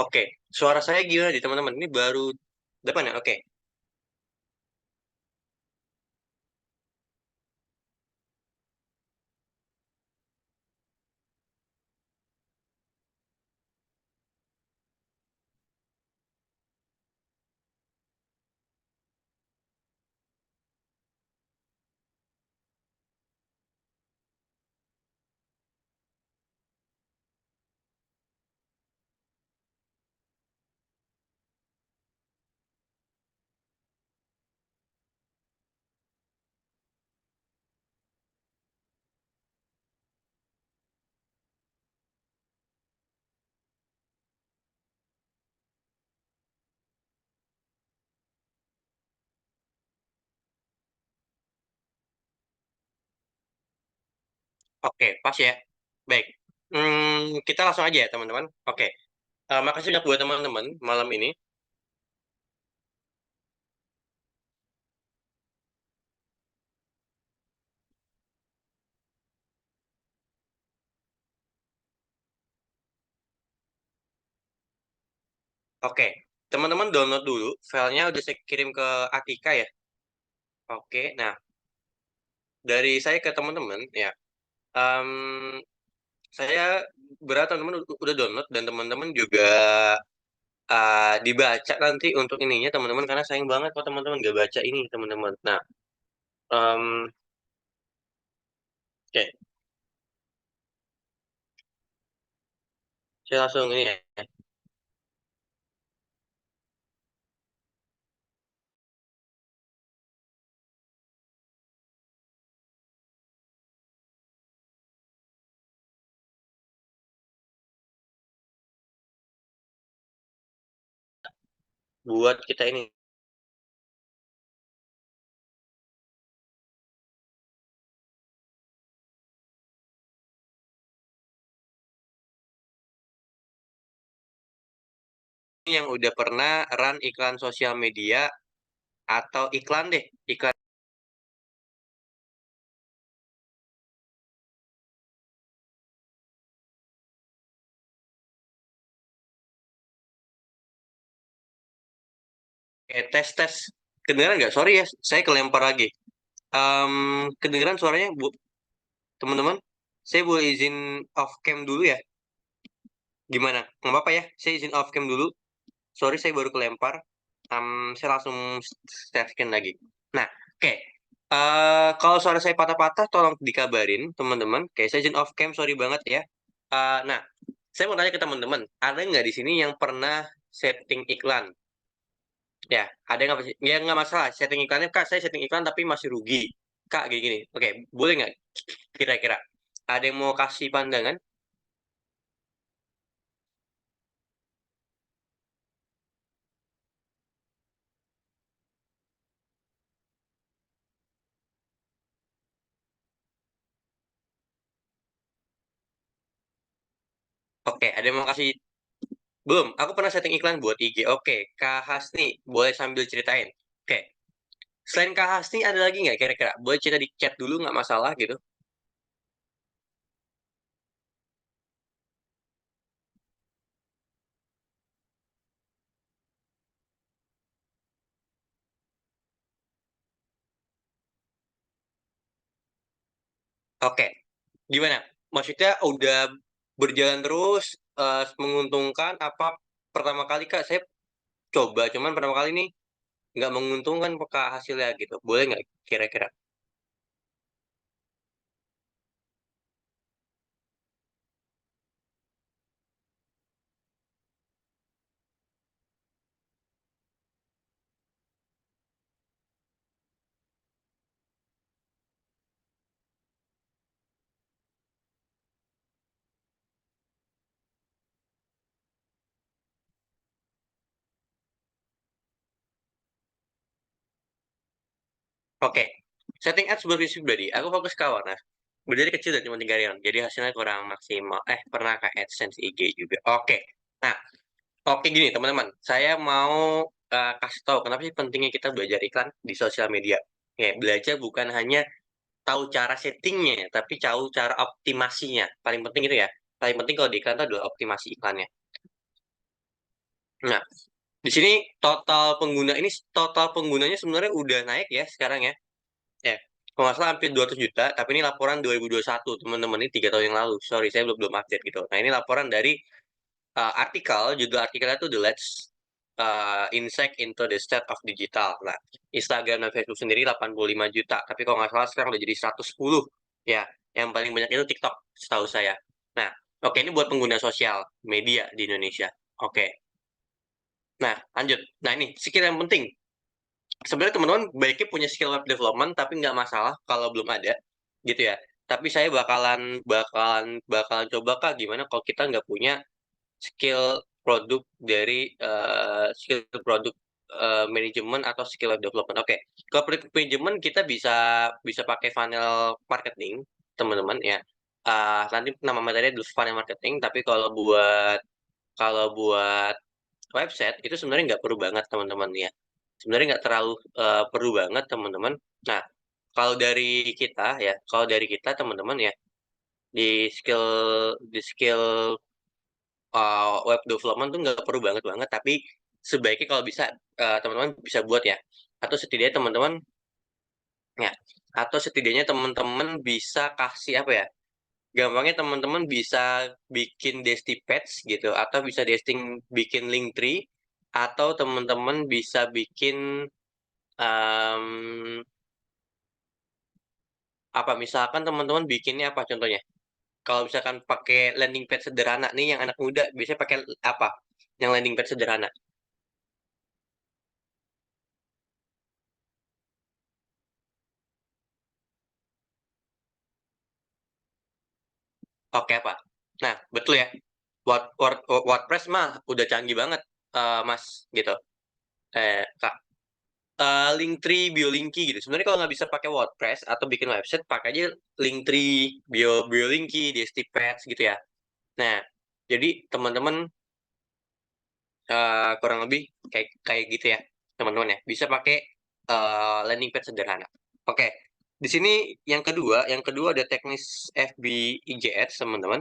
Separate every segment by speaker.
Speaker 1: Oke, suara saya gimana di teman-teman? Ini baru depan ya? Oke, oke, pas ya. Baik, kita langsung aja ya teman-teman. Oke, makasih banyak buat teman-teman malam ini. Oke, teman-teman download dulu. Filenya udah saya kirim ke Atika ya. Oke, nah dari saya ke teman-teman ya. em, saya berat teman-teman udah download dan teman-teman juga dibaca nanti untuk ininya teman-teman karena sayang banget kalau teman-teman nggak baca ini teman-teman. Nah, em, oke, saya langsung ini ya. Buat kita ini yang udah pernah run iklan sosial media atau iklan deh, iklan kayak tes-tes. Kedengeran nggak? Sorry ya, saya kelempar lagi. Kedengeran suaranya, Bu, teman-teman? Saya boleh izin off cam dulu ya? Gimana? Nggak apa-apa ya? Saya izin off cam dulu. Sorry, saya baru kelempar. Saya langsung share screen lagi. Nah, oke. Kalau suara saya patah-patah, tolong dikabarin, teman-teman. Oke, saya izin off cam, sorry banget ya. Nah, saya mau tanya ke teman-teman, ada nggak di sini yang pernah setting iklan? Ya, ada nggak? Ya nggak masalah. Setting iklannya, Kak, saya setting iklan tapi masih rugi. Kak, kayak gini. Oke, boleh nggak kira-kira? Ada yang mau kasih pandangan? Oke, ada yang mau kasih? Belum, aku pernah setting iklan buat IG. Oke, Kak Hasni, boleh sambil ceritain. Oke, selain Kak Hasni, ada lagi nggak kira-kira? Boleh cerita di chat dulu, nggak masalah gitu. Oke, gimana? Maksudnya udah berjalan terus, menguntungkan apa pertama kali Kak, saya coba, cuman pertama kali ini nggak menguntungkan Kak hasilnya gitu. Boleh nggak kira-kira? Oke, setting ads bervisi pribadi. Aku fokus ke awal. Nah, berdiri kecil dan cuma 3 jadi hasilnya kurang maksimal. Pernah ke AdSense IG juga. Oke, nah, oke gini teman-teman. Saya mau kasih tahu kenapa sih pentingnya kita belajar iklan di sosial media. Ya, belajar bukan hanya tahu cara settingnya, tapi tahu cara optimasinya. Paling penting itu ya. Paling penting kalau di iklan itu adalah optimasi iklannya. Nah, di sini total penggunanya sebenarnya udah naik ya sekarang ya. Ya, kalau nggak salah hampir 200 juta, tapi ini laporan 2021, teman-teman, ini 3 tahun yang lalu. Sorry, saya belum belum update gitu. Nah, ini laporan dari judul artikelnya tuh The Let's Insight into the State of Digital. Nah, Instagram dan Facebook sendiri 85 juta, tapi kalau nggak salah sekarang udah jadi 110. Ya, yang paling banyak itu TikTok, setahu saya. Nah, oke, ini buat pengguna sosial media di Indonesia. Oke, nah lanjut. Nah, ini skill yang penting. Sebenarnya teman-teman baiknya punya skill web development, tapi nggak masalah kalau belum ada, gitu ya. Tapi saya bakalan coba kak gimana kalau kita nggak punya skill produk dari skill produk manajemen atau skill web development. Oke, kalau produk manajemen kita bisa bisa pakai funnel marketing, teman-teman ya. Nanti nama materinya dulu funnel marketing, tapi kalau buat website itu sebenarnya nggak perlu banget teman-teman ya. Sebenarnya nggak terlalu perlu banget teman-teman. Nah, kalau dari kita teman-teman ya di skill web development tuh nggak perlu banget banget, tapi sebaiknya kalau bisa teman-teman bisa buat ya, atau setidaknya teman-teman ya, atau setidaknya teman-teman bisa kasih apa ya? Gampangnya teman-teman bisa bikin Desti Page gitu, atau bisa bikin link tree, atau teman-teman bisa bikin em, apa? Misalkan teman-teman bikinnya apa contohnya? Kalau misalkan pakai landing page sederhana nih, yang anak muda biasanya pakai apa? Yang landing page sederhana. Oke apa? Nah, betul ya. WordPress mah udah canggih banget, Mas, gitu. Kak. Linktree, Biolinky gitu. Sebenarnya kalau nggak bisa pakai WordPress atau bikin website, pakai aja Linktree, Biolinky, DSTPads gitu ya. Nah, jadi teman-teman kurang lebih kayak kayak gitu ya, teman-teman ya. Bisa pakai landing page sederhana. Oke. Di sini yang kedua ada teknis FB IJ Ads, teman-teman.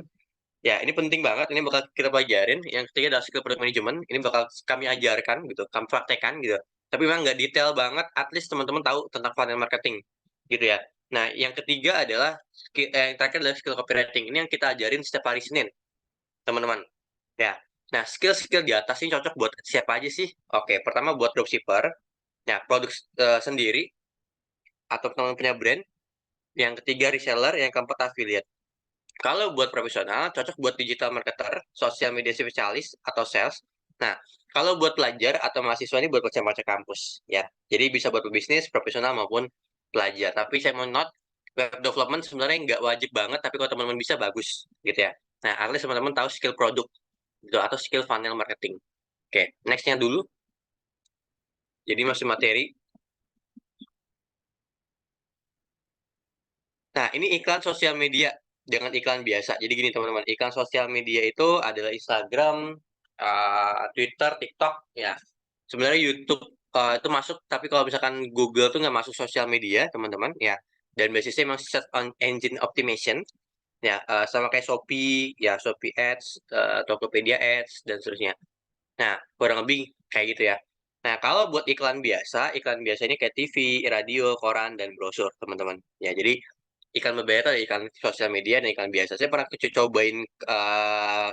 Speaker 1: Ya, ini penting banget. Ini bakal kita pelajarin. Yang ketiga adalah skill product management. Ini bakal kami ajarkan gitu, kami praktekkan gitu. Tapi memang nggak detail banget. At least teman-teman tahu tentang funnel marketing, gitu ya. Nah, yang ketiga adalah yang terakhir adalah skill copywriting. Ini yang kita ajarin setiap hari Senin, teman-teman. Ya. Nah, skill-skill di atas ini cocok buat siapa aja sih? Oke, pertama buat dropshipper. Ya, produk sendiri atau teman punya brand. Yang ketiga reseller. Yang keempat affiliate. Kalau buat profesional, cocok buat digital marketer, sosial media spesialis, atau sales. Nah, kalau buat pelajar atau mahasiswa ini buat baca-baca kampus, ya. Jadi bisa buat bisnis, profesional maupun pelajar. Tapi saya mau note, web development sebenarnya nggak wajib banget, tapi kalau teman-teman bisa, bagus, gitu ya. Nah, at least teman-teman tahu skill produk, gitu, atau skill funnel marketing. Oke, next-nya dulu. Jadi masuk materi. Nah, ini iklan sosial media dengan iklan biasa. Jadi gini teman-teman, iklan sosial media itu adalah Instagram, Twitter, TikTok, ya. Sebenarnya YouTube itu masuk, tapi kalau misalkan Google tuh nggak masuk sosial media, teman-teman, ya. Dan basisnya memang search on engine optimization, ya, sama kayak Shopee, ya Shopee Ads, Tokopedia Ads, dan seterusnya. Nah, kurang lebih kayak gitu ya. Nah, kalau buat iklan biasa ini kayak TV, radio, koran, dan brosur, teman-teman. Ya, jadi iklan berbayar itu ada iklan sosial media dan iklan biasa. Saya pernah cobain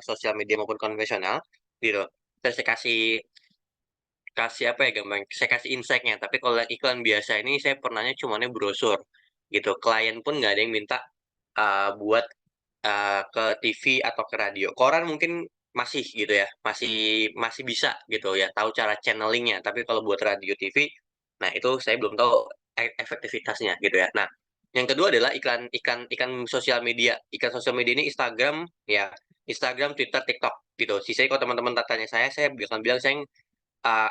Speaker 1: sosial media maupun konvensional, gitu. Terus saya kasih kasih apa ya gampang, saya kasih insight-nya. Tapi kalau iklan biasa ini saya pernahnya cumanya brosur, gitu. Klien pun nggak ada yang minta buat ke TV atau ke radio. Koran mungkin masih gitu ya, masih masih bisa gitu ya, tahu cara channelingnya. Tapi kalau buat radio TV, nah itu saya belum tahu efektivitasnya gitu ya. Nah, yang kedua adalah iklan iklan iklan sosial media. Iklan sosial media ini Instagram ya, Instagram, Twitter, TikTok gitu. Sisanya kalau teman-teman tanya saya bilang bilang saya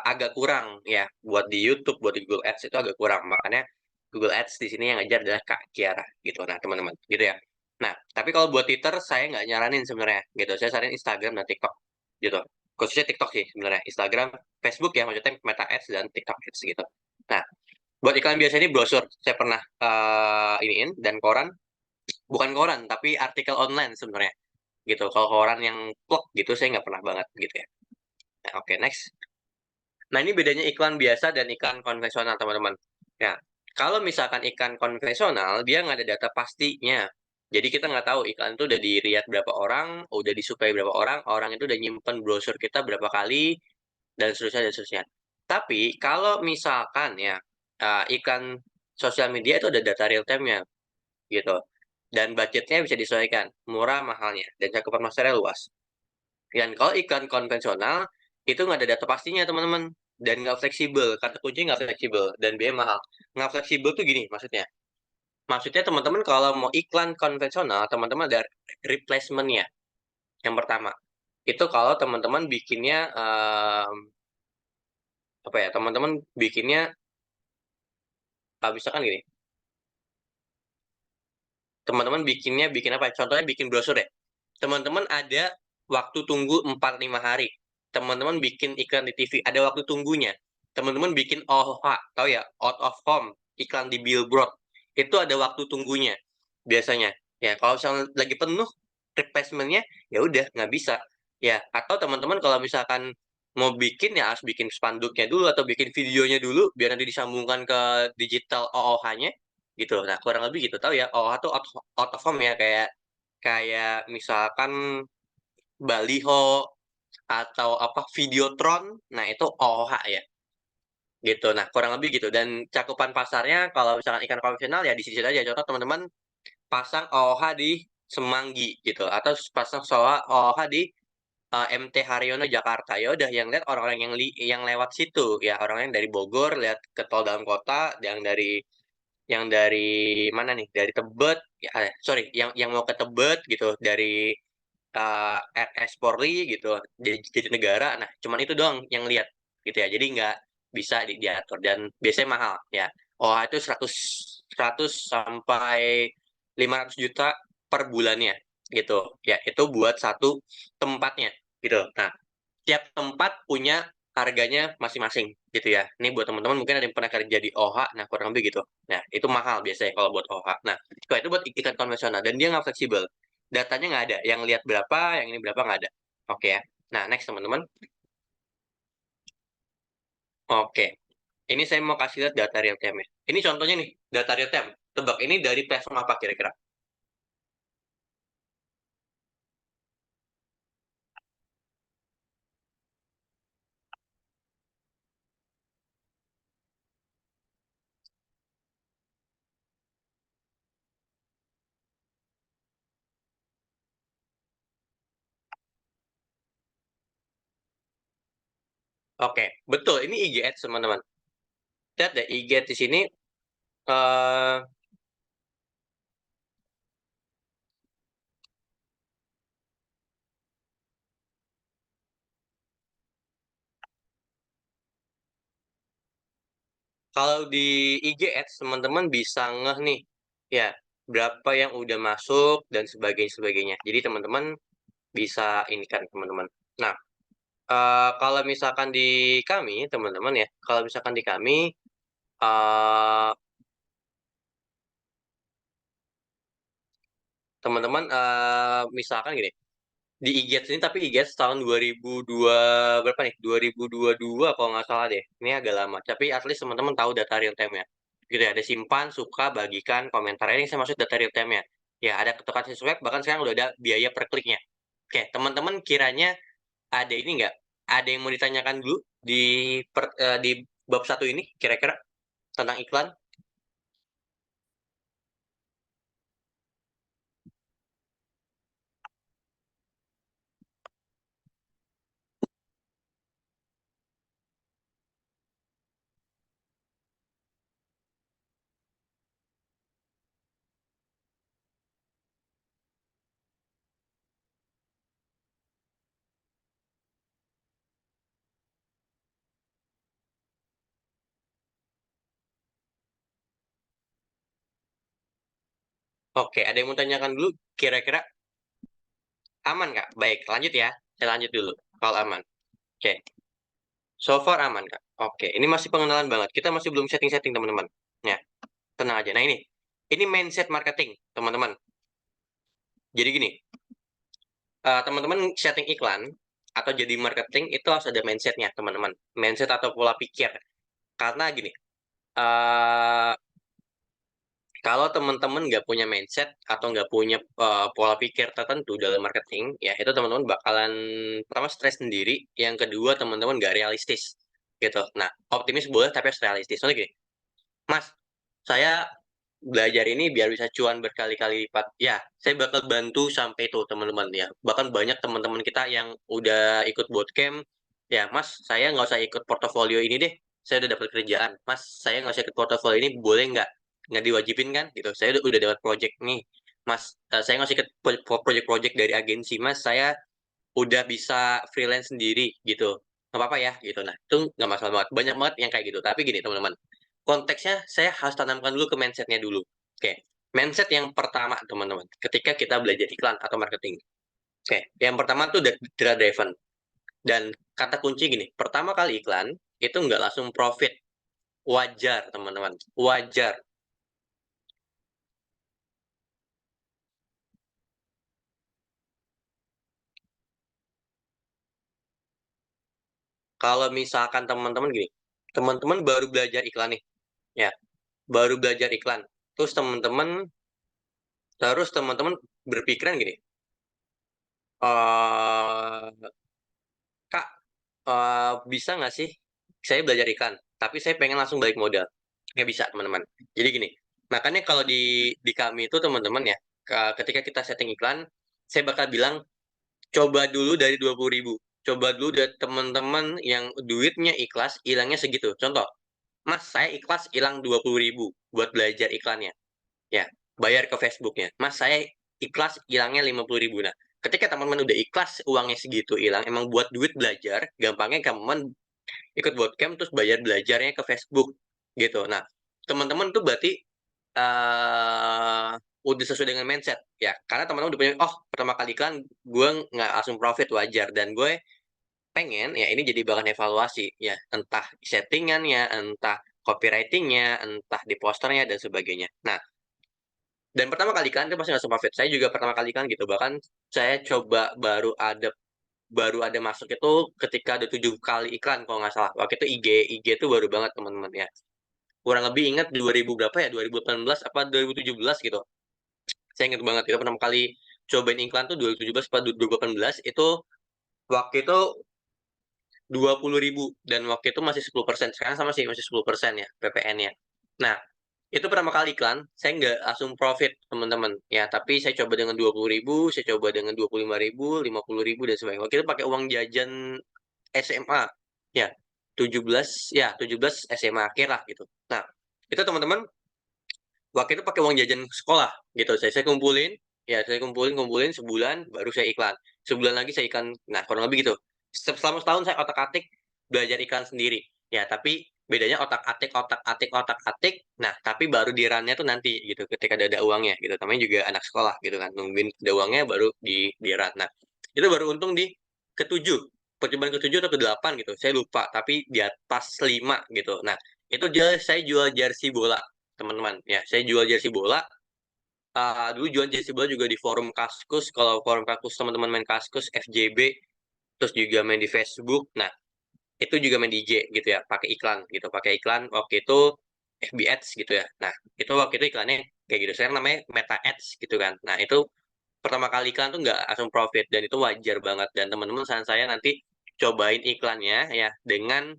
Speaker 1: agak kurang ya buat di YouTube, buat di Google Ads itu agak kurang. Makanya Google Ads di sini yang ngajar adalah Kak Kiara gitu. Nah, teman-teman, gitu ya. Nah, tapi kalau buat Twitter saya nggak nyaranin sebenarnya gitu. Saya saranin Instagram dan TikTok gitu. Khususnya TikTok sih sebenarnya. Instagram, Facebook ya maksudnya Meta Ads dan TikTok Ads gitu. Nah, buat iklan biasa ini brosur saya pernah iniin dan koran, bukan koran tapi artikel online sebenarnya gitu. Kalau koran yang plok gitu saya nggak pernah banget gitu ya. Nah, oke, next. Nah, ini bedanya iklan biasa dan iklan konvensional, teman-teman. Ya, kalau misalkan iklan konvensional, dia nggak ada data pastinya. Jadi kita nggak tahu iklan itu udah dilihat berapa orang, udah disukai berapa orang, orang itu udah nyimpen brosur kita berapa kali, dan seterusnya, dan seterusnya. Tapi kalau misalkan ya, iklan sosial media itu ada data real time-nya, gitu. Dan budgetnya bisa disesuaikan, murah mahalnya, dan cakupan pasarnya luas. Dan kalau iklan konvensional, itu nggak ada data pastinya, teman-teman. Dan nggak fleksibel. Kata kunci nggak fleksibel. Dan biaya mahal. Nggak fleksibel tuh gini maksudnya. Maksudnya teman-teman kalau mau iklan konvensional, teman-teman ada replacement-nya. Yang pertama. Itu kalau teman-teman bikinnya, apa ya, teman-teman bikinnya, misalkan gini. Teman-teman bikinnya, bikin apa? Contohnya bikin brosur ya. Teman-teman ada waktu tunggu 4-5 hari. Teman-teman bikin iklan di TV, ada waktu tunggunya. Teman-teman bikin OH, tahu ya, out of home, iklan di billboard. Itu ada waktu tunggunya biasanya. Ya, kalau misalnya lagi penuh replacement-nya, ya udah nggak bisa. Ya, atau teman-teman kalau misalkan mau bikin ya harus bikin spanduknya dulu atau bikin videonya dulu biar nanti disambungkan ke digital OOH-nya gitu. Nah, kurang lebih gitu. Tahu ya, OOH tuh out of home ya, kayak kayak misalkan baliho atau apa Videotron, nah itu OOH ya gitu. Nah, kurang lebih gitu. Dan cakupan pasarnya kalau misalkan ikan konvensional ya di sisi aja. Contoh teman-teman pasang OOH di Semanggi gitu atau pasang OOH di MT Haryono Jakarta. Ya udah yang lihat orang-orang yang lewat situ ya, orang yang dari Bogor lihat ke tol dalam kota, yang dari mana nih? Dari Tebet, ya, sorry, yang mau ke Tebet gitu, dari RS Polri gitu, jadi negara. Nah, cuman itu doang yang lihat gitu ya. Jadi nggak bisa diatur dan biasanya mahal ya. Oh, itu 100 sampai 500 juta per bulannya gitu. Ya, itu buat satu tempatnya gitu. Nah, tiap tempat punya harganya masing-masing gitu ya. Ini buat teman-teman mungkin ada yang pernah kerja di OH, nah kurang lebih gitu. Nah, itu mahal biasanya kalau buat OH. Nah, kalau itu buat ikan konvensional dan dia nggak fleksibel. Datanya nggak ada. Yang lihat berapa, yang ini berapa nggak ada. Oke ya. Nah, next teman-teman. Oke. Ini saya mau kasih lihat data real time-nya. Ini contohnya nih, data real time. Tebak ini dari platform apa kira-kira? Oke, betul. Ini IG Ads, teman-teman. Lihat deh, IG Ads di sini eh kalau di IG Ads teman-teman bisa ngeh nih, ya berapa yang udah masuk dan sebagainya sebagainya. Jadi teman-teman bisa ini kan teman-teman. Nah, kalau misalkan di kami teman-teman ya, kalau misalkan di kami eh, teman-teman misalkan gini, di IG Ads ini tapi IG Ads tahun 2002 berapa nih? 2022 kalau nggak salah deh. Ini agak lama. Tapi at least teman-teman tahu data real time-nya. Gitu ya, ada simpan, suka, bagikan, komentar. Ini saya maksud data real time-nya. Ya, ada ketukan sesuai, bahkan sekarang udah ada biaya per kliknya. Oke, teman-teman kiranya ada ini nggak? Ada yang mau ditanyakan dulu di bab satu ini, kira-kira tentang iklan? Oke, ada yang mau tanyakan dulu, kira-kira aman nggak? Baik, lanjut ya. Saya lanjut dulu, kalau aman. Oke. So far aman, Kak. Oke, ini masih pengenalan banget. Kita masih belum setting-setting, teman-teman. Ya, tenang aja. Nah, ini mindset marketing, teman-teman. Jadi gini, teman-teman setting iklan, atau jadi marketing itu harus ada mindsetnya teman-teman, mindset atau pola pikir. Karena gini, eh kalau teman-teman nggak punya mindset atau nggak punya pola pikir tertentu dalam marketing, ya itu teman-teman bakalan pertama stres sendiri, yang kedua teman-teman nggak realistis gitu. Nah, optimis boleh tapi harus realistis. Soalnya gini, Mas, saya belajar ini biar bisa cuan berkali-kali lipat. Ya, saya bakal bantu sampai itu teman-teman ya. Bahkan banyak teman-teman kita yang udah ikut bootcamp. Ya, Mas, saya nggak usah ikut portofolio ini deh. Saya udah dapat kerjaan. Mas, saya nggak usah ikut portofolio ini, boleh nggak? Nggak diwajibin kan? Gitu. Saya udah dapat project nih. Mas, saya nggak usah ikut project-project dari agensi. Mas, saya udah bisa freelance sendiri gitu. Nggak apa-apa ya gitu. Nah, itu nggak masalah banget. Banyak banget yang kayak gitu. Tapi gini teman-teman, konteksnya saya harus tanamkan dulu ke mindsetnya dulu. Oke, mindset yang pertama teman-teman, ketika kita belajar iklan atau marketing. Oke, yang pertama tuh data driven. Dan kata kunci gini, pertama kali iklan itu nggak langsung profit. Wajar teman-teman, wajar. Kalau misalkan teman-teman gini, teman-teman baru belajar iklan nih, ya, baru belajar iklan. Terus teman-teman berpikiran gini, eh Kak, bisa nggak sih saya belajar iklan, tapi saya pengen langsung balik modal? Nggak bisa, teman-teman. Jadi gini, makanya kalau di kami itu teman-teman ya, ketika kita setting iklan, saya bakal bilang, coba dulu dari 20.000. Coba dulu dari teman-teman yang duitnya ikhlas, hilangnya segitu. Contoh, Mas, saya ikhlas hilang 20.000 buat belajar iklannya. Ya, bayar ke Facebooknya. Mas, saya ikhlas hilangnya 50.000. Nah, ketika teman-teman udah ikhlas uangnya segitu hilang, emang buat duit belajar, gampangnya teman ikut bootcamp terus bayar belajarnya ke Facebook gitu. Nah, teman-teman tuh berarti udah sesuai dengan mindset ya. Karena teman-teman udah punya, oh pertama kali iklan gue nggak langsung profit, wajar, dan gue pengen ya ini jadi bahan evaluasi ya, entah settingannya, entah copywritingnya, entah di posternya dan sebagainya. Nah, dan pertama kali kan itu pasti langsung profit. Saya juga pertama kali kan gitu, bahkan saya coba baru ada masuk itu ketika ada 7 kali iklan kalau nggak salah. Waktu itu IG itu baru banget teman-teman ya. Kurang lebih ingat 2000 berapa ya, 2018 apa 2017 gitu. Saya ingat banget itu pertama kali cobain iklan tuh 2017 apa 2018 itu, waktu itu 20.000, dan waktu itu masih 10%. Sekarang sama sih masih 10% ya PPN-nya. Nah, itu pertama kali iklan, saya nggak langsung profit teman-teman ya, tapi saya coba dengan 20.000, saya coba dengan 25.000, 50.000 dan sebagainya. Waktu itu pakai uang jajan SMA ya, 17 ya, 17 SMA akhir lah gitu. Nah, itu teman-teman waktu itu pakai uang jajan sekolah gitu. Saya kumpulin, ya saya kumpulin kumpulin sebulan baru saya iklan. Sebulan lagi saya iklan. Nah, kurang lebih gitu. Selama setahun saya otak-atik belajar iklan sendiri. Ya, tapi bedanya otak-atik otak-atik otak-atik. Nah, tapi baru di run-nya tuh nanti gitu, ketika ada uangnya gitu. Namanya juga anak sekolah gitu kan. Nungguin ada uangnya baru di run. Nah, itu baru untung di ketujuh, percobaan ketujuh atau ke-8 gitu. Saya lupa, tapi di atas 5 gitu. Nah, itu saya jual jersey bola teman-teman ya, saya jual jersey bola. Dulu jual jersey bola juga di forum Kaskus. Kalau forum Kaskus teman-teman main Kaskus FJB, terus juga main di Facebook. Nah, itu juga main di IG gitu ya, pakai iklan gitu, pakai iklan waktu itu FB Ads gitu ya. Nah, itu waktu itu iklannya kayak gitu, sekarang namanya Meta Ads gitu kan. Nah, itu pertama kali iklan tuh nggak langsung profit, dan itu wajar banget. Dan teman-teman saran saya nanti cobain iklannya ya dengan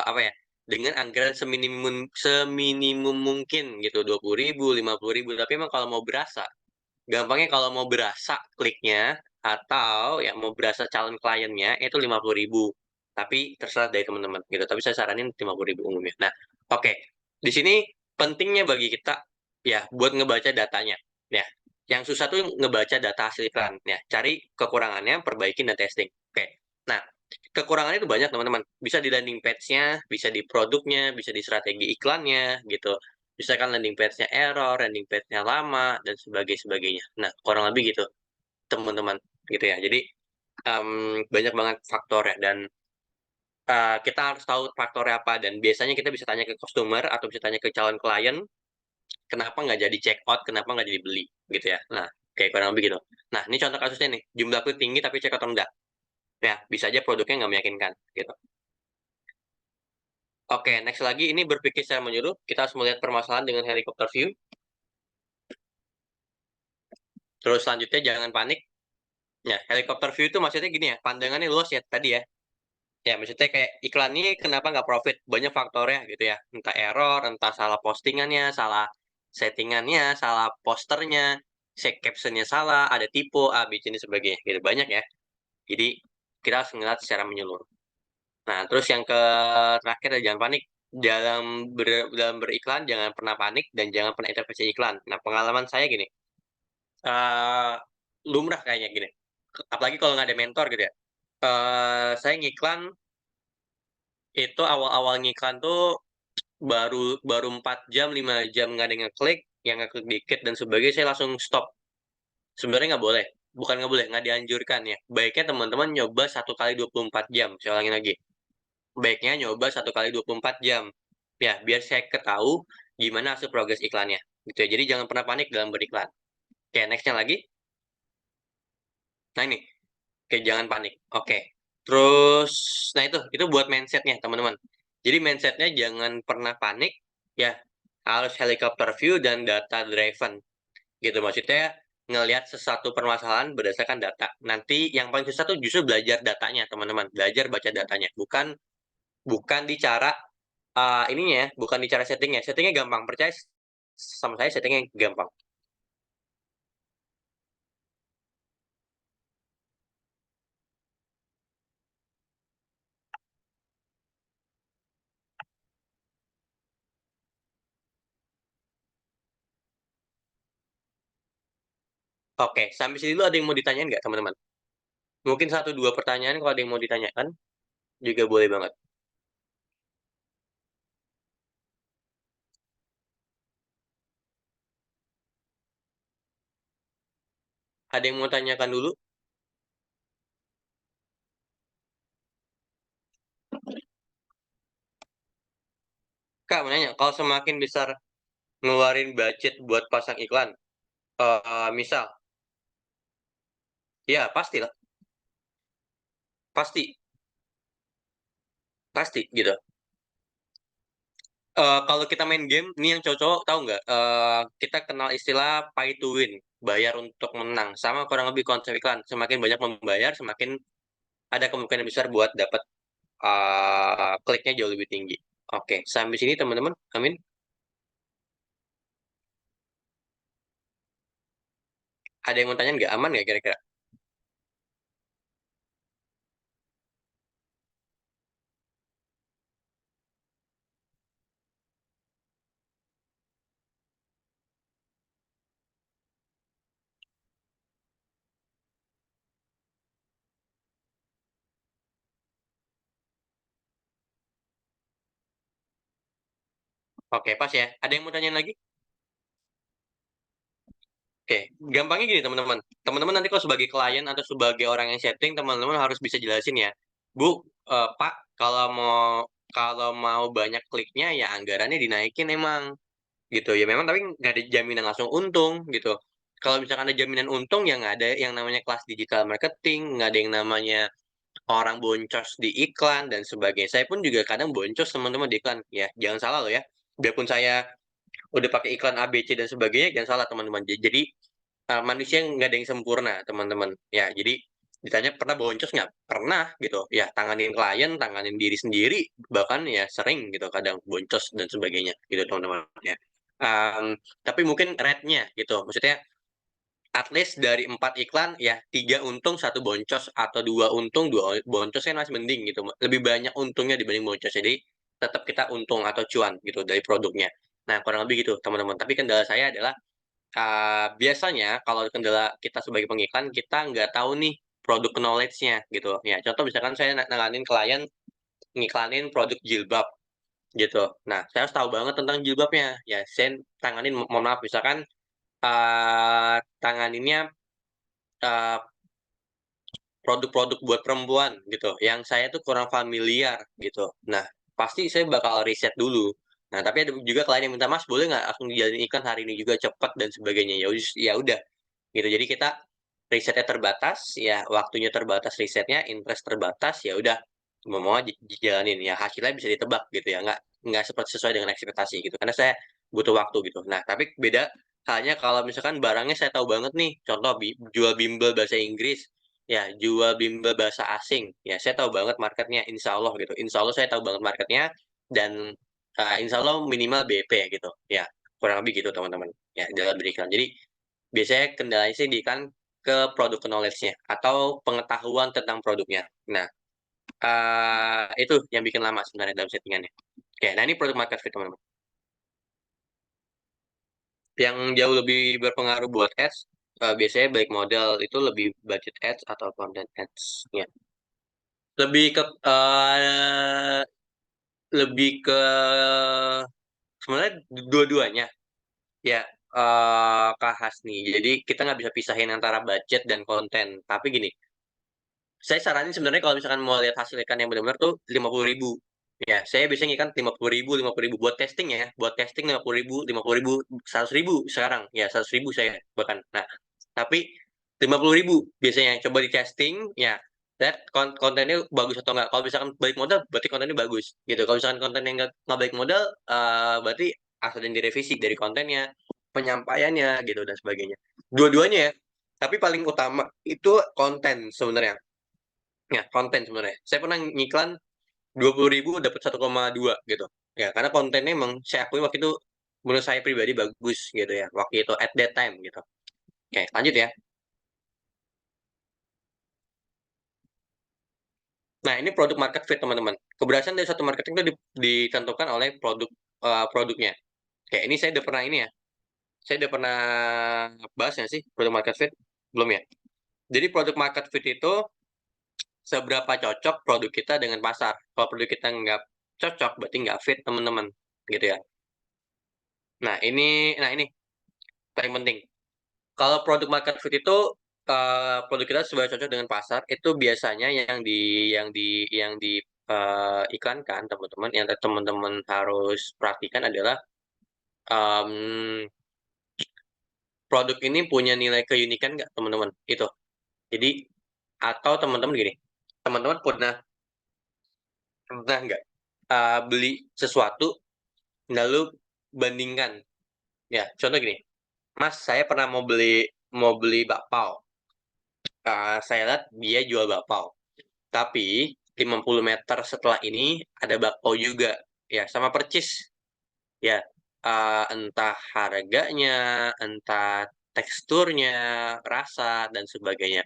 Speaker 1: apa ya, dengan anggaran seminimum seminimum mungkin gitu, 20.000, 50.000. Tapi emang kalau mau berasa, gampangnya kalau mau berasa kliknya atau ya mau berasa calon kliennya itu 50.000. Tapi terserah dari teman-teman gitu, tapi saya saranin 50.000 umumnya. Nah, oke, di sini pentingnya bagi kita ya buat ngebaca datanya ya. Yang susah tuh ngebaca data hasil iklan ya, cari kekurangannya, perbaikin, dan testing. Oke, nah kekurangannya itu banyak teman-teman, bisa di landing page-nya, bisa di produknya, bisa di strategi iklannya gitu. Bisa kan landing page-nya error, landing page-nya lama, dan sebagainya. Nah, kurang lebih gitu teman-teman gitu ya. Jadi banyak banget faktor ya, dan kita harus tahu faktornya apa, dan biasanya kita bisa tanya ke customer atau bisa tanya ke calon klien, kenapa nggak jadi check out, kenapa nggak jadi beli gitu ya. Nah, kayak kurang lebih gitu. Nah, ini contoh kasusnya nih, jumlah klik tinggi tapi check out rendah. Ya, bisa aja produknya nggak meyakinkan, gitu. Oke, next lagi, ini berpikir secara menyeluruh, kita harus melihat permasalahan dengan helikopter view. Terus selanjutnya jangan panik. Ya, helikopter view itu maksudnya gini ya, pandangannya luas ya tadi ya. Ya, maksudnya kayak iklan ini kenapa nggak profit? Banyak faktornya gitu ya. Entah error, entah salah postingannya, salah settingannya, salah posternya, set captionnya salah, ada typo, A, B, C, dan sebagainya. Gitu, banyak ya. Jadi, kita harus ngeliat secara menyeluruh. Nah, terus yang ke terakhir adalah jangan panik. Dalam beriklan, jangan pernah panik dan jangan pernah intervensi iklan. Nah, pengalaman saya gini, eh lumrah kayaknya gini. Apalagi kalau nggak ada mentor gitu ya. Saya ngiklan, itu awal-awal ngiklan tuh baru baru 4 jam, 5 jam nggak ada yang ngeklik, yang ngeklik dikit dan sebagainya, saya langsung stop. Sebenarnya nggak boleh. Bukan nggak boleh, nggak dianjurkan ya. Baiknya teman-teman nyoba 1 kali 24 jam. Saya ulangin lagi. Baiknya nyoba 1 kali 24 jam. Ya, biar saya ketahu gimana hasil progres iklannya. Gitu ya. Jadi jangan pernah panik dalam beriklan. Oke, nextnya lagi. Nah ini, oke jangan panik. Oke. Terus, nah itu buat mindsetnya teman-teman. Jadi mindsetnya jangan pernah panik. Ya, harus helicopter view dan data driven. Gitu maksudnya ngelihat sesuatu permasalahan berdasarkan data. Nanti yang paling susah tuh justru belajar datanya teman-teman. Belajar baca datanya. Bukan bukan di cara ininya ya, bukan di cara settingnya. Settingnya gampang, percaya sama saya settingnya gampang. Oke, sampai sini dulu ada yang mau ditanyain nggak teman-teman? Mungkin 1 2 pertanyaan kalau ada yang mau ditanyakan juga boleh banget. Ada yang mau tanyakan dulu? Kak, mau nanya, kalau semakin besar ngeluarin budget buat pasang iklan, misal, ya pastilah, pasti, pasti gitu. Kalau kita main game, ini yang cowok-cowok tahu nggak? Kita kenal istilah pay to win, bayar untuk menang. Sama kurang lebih konsep iklan. Semakin banyak membayar, semakin ada kemungkinan besar buat dapat kliknya jauh lebih tinggi. Oke, sampai sini teman-teman. Amin. Ada yang mau tanya nggak? Aman nggak kira-kira? Oke, pas ya. Ada yang mau tanya lagi? Oke, gampangnya gini teman-teman. Teman-teman nanti kalau sebagai klien atau sebagai orang yang setting, teman-teman harus bisa jelasin ya. Bu, Pak, kalau mau banyak kliknya ya anggarannya dinaikin emang gitu ya. Memang tapi nggak ada jaminan langsung untung gitu. Kalau misalkan ada jaminan untung ya nggak ada yang namanya kelas digital marketing, nggak ada yang namanya orang boncos di iklan dan sebagainya. Saya pun juga kadang boncos teman-teman di iklan ya. Jangan salah loh ya. Biarpun saya udah pakai iklan A, B, C dan sebagainya, jangan salah teman-teman. Jadi manusia nggak ada yang sempurna, teman-teman. Ya, jadi ditanya pernah boncos nggak? Pernah gitu. Ya, tanganin klien, tanganin diri sendiri, bahkan ya sering gitu kadang boncos dan sebagainya gitu teman-teman. Ya. Tapi mungkin rate-nya gitu. Maksudnya at least dari 4 iklan ya 3 untung 1 boncos atau 2 untung 2 boncos kan masih mending gitu. Lebih banyak untungnya dibanding boncos. Jadi tetap kita untung atau cuan gitu dari produknya. Nah, kurang lebih gitu, teman-teman. Tapi kendala saya adalah biasanya kalau kendala kita sebagai pengiklan, kita nggak tahu nih produk knowledge-nya gitu. Ya, contoh misalkan saya nanganin klien ngiklanin produk jilbab gitu. Nah, saya harus tahu banget tentang jilbabnya. Ya, saya tanganin, mohon maaf, misalkan tanganinnya uh, produk-produk buat perempuan gitu, yang saya tuh kurang familiar gitu. Nah, pasti saya bakal riset dulu. Nah, tapi ada juga klien yang minta, Mas, boleh nggak langsung dijalanin iklan hari ini juga cepat dan sebagainya. Ya udah gitu. Jadi kita risetnya terbatas, ya waktunya terbatas risetnya, interest terbatas, ya udah mau jalanin ya hasilnya bisa ditebak gitu ya, nggak seperti sesuai dengan ekspektasi gitu. Karena saya butuh waktu gitu. Nah, tapi beda halnya kalau misalkan barangnya saya tahu banget nih, contoh jual bimbel bahasa Inggris, ya jual bimbel bahasa asing, ya saya tahu banget marketnya, insya Allah gitu. Insya Allah saya tahu banget marketnya dan insya Allah minimal BP gitu. Ya kurang lebih gitu teman-teman. Ya dalam beriklan. Jadi biasanya kendalanya sih di kan ke produk knowledge-nya atau pengetahuan tentang produknya. Nah, itu yang bikin lama sebenarnya dalam settingannya. Oke, nah ini produk market fit teman-teman. Yang jauh lebih berpengaruh buat ads, biasanya baik modal itu lebih budget ads atau content ads. Ya. Lebih ke lebih ke sebenarnya dua-duanya. Ya, Kak Hasni. Jadi kita nggak bisa pisahin antara budget dan konten. Tapi gini, saya saranin sebenarnya kalau misalkan mau lihat hasil ikan yang benar-benar tuh 50.000. Ya, saya biasanya ikan 50.000 buat testing ya, buat testing 50.000 100.000 sekarang, ya 100.000 saya bahkan. Nah, tapi 50.000 biasanya coba di testing, ya, lihat kontennya bagus atau enggak. Kalau misalkan balik modal, berarti kontennya bagus, gitu. Kalau misalkan kontennya nggak balik modal, berarti asal yang direvisi dari kontennya, penyampaiannya, gitu dan sebagainya. Dua-duanya ya. Tapi paling utama itu konten sebenarnya. Ya, konten sebenarnya. Saya pernah ngiklan 20.000 dapat 1,2 gitu. Ya, karena kontennya emang saya akui waktu itu menurut saya pribadi bagus gitu ya. Waktu itu at that time gitu. Oke, lanjut ya. Nah, ini produk market fit teman-teman. Keberhasilan dari satu marketing itu ditentukan oleh produknya. Oke, ini saya udah pernah ini ya. Saya udah pernah bahas ya sih produk market fit? Belum ya? Jadi produk market fit itu seberapa cocok produk kita dengan pasar. Kalau produk kita nggak cocok, berarti nggak fit teman-teman. Gitu ya. Nah ini paling penting. Kalau produk market fit itu produk kita sebenarnya cocok dengan pasar itu biasanya yang di iklankan teman-teman yang teman-teman harus perhatikan adalah em, produk ini punya nilai keunikan nggak teman-teman itu. Jadi atau teman-teman gini, teman-teman pernah pernah nggak beli sesuatu lalu bandingkan ya contoh gini, Mas saya pernah mau beli bakpao. Saya lihat dia jual bakpao. Tapi 50 meter setelah ini ada bakpao juga. Ya, sama percis. Ya, entah harganya, entah teksturnya, rasa, dan sebagainya.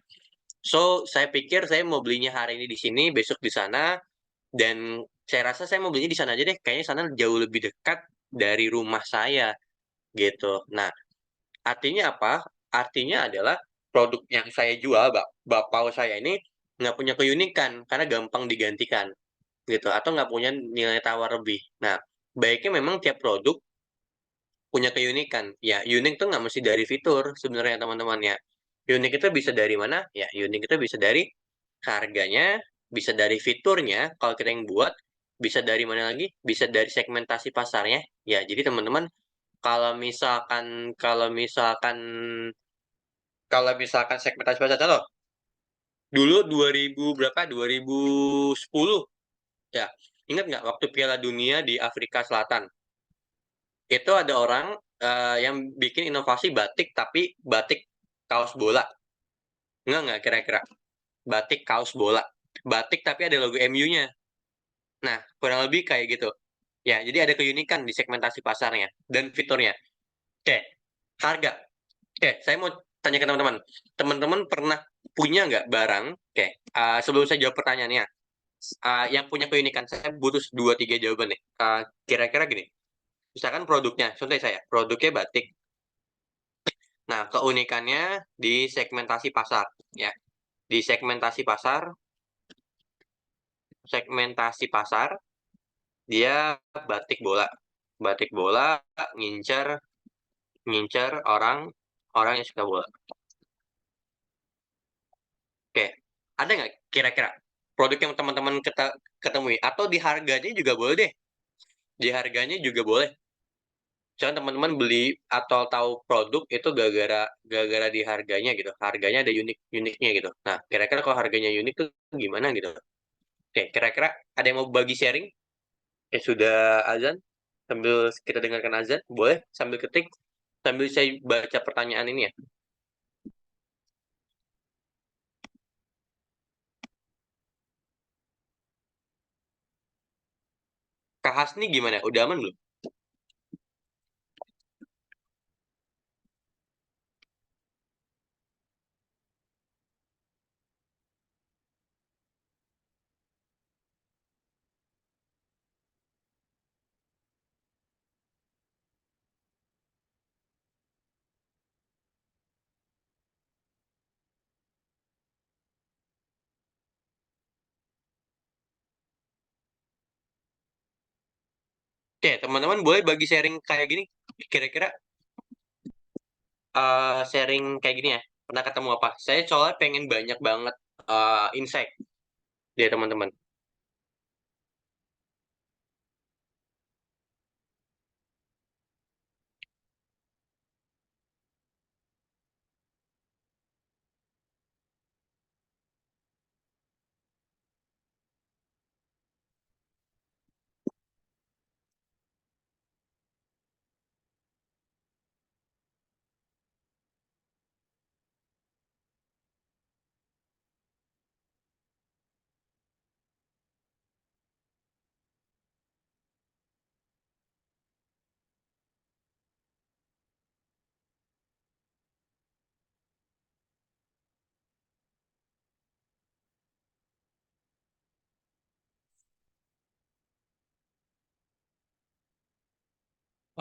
Speaker 1: So, saya pikir saya mau belinya hari ini di sini, besok di sana, dan saya rasa saya mau belinya di sana aja deh. Kayaknya sana jauh lebih dekat dari rumah saya, gitu. Nah, artinya apa? Artinya adalah produk yang saya jual, bakpao saya ini nggak punya keunikan karena gampang digantikan, gitu. Atau nggak punya nilai tawar lebih. Nah, baiknya memang tiap produk punya keunikan. Ya, unik itu nggak mesti dari fitur sebenarnya teman-teman ya. Unik itu bisa dari mana? Ya, unik itu bisa dari harganya, bisa dari fiturnya kalau kita yang buat, bisa dari mana lagi? Bisa dari segmentasi pasarnya. Ya, jadi teman-teman kalau misalkan kalau misalkan segmentasi pasar contoh dulu 2000 berapa 2010 ya ingat nggak waktu Piala Dunia di Afrika Selatan itu ada orang yang bikin inovasi batik tapi batik kaos bola nggak kira-kira batik kaos bola batik tapi ada logo MU-nya nah kurang lebih kayak gitu ya jadi ada keunikan di segmentasi pasarnya dan fiturnya oke harga. Oke, saya mau tanya ke teman-teman. Teman-teman pernah punya nggak barang? Oke, sebelum saya jawab pertanyaannya, yang punya keunikan, saya butuh dua tiga jawaban nih. Kira-kira gini, misalkan produknya, contoh saya, produknya batik. Nah, keunikannya di segmentasi pasar, ya. Di segmentasi pasar, dia batik bola. Batik bola ngincer ngincer orang orang yang suka bola. Oke, ada nggak kira-kira produk yang teman-teman ketemui? Atau di harganya juga boleh deh. Di harganya juga boleh. Soalnya teman-teman beli atau tahu produk itu gara-gara di harganya gitu. Harganya ada unik-uniknya gitu. Nah, kira-kira kalau harganya unik tuh gimana gitu. Oke, kira-kira ada yang mau bagi sharing? Sudah azan. Sambil kita dengarkan azan, boleh sambil ketik, sambil saya baca pertanyaan ini ya. Kak Hasni gimana? Udah aman belum? Oke, teman-teman boleh bagi sharing kayak gini. Kira-kira sharing kayak gini ya. Pernah ketemu apa? Saya soalnya pengen banyak banget insight dari teman-teman.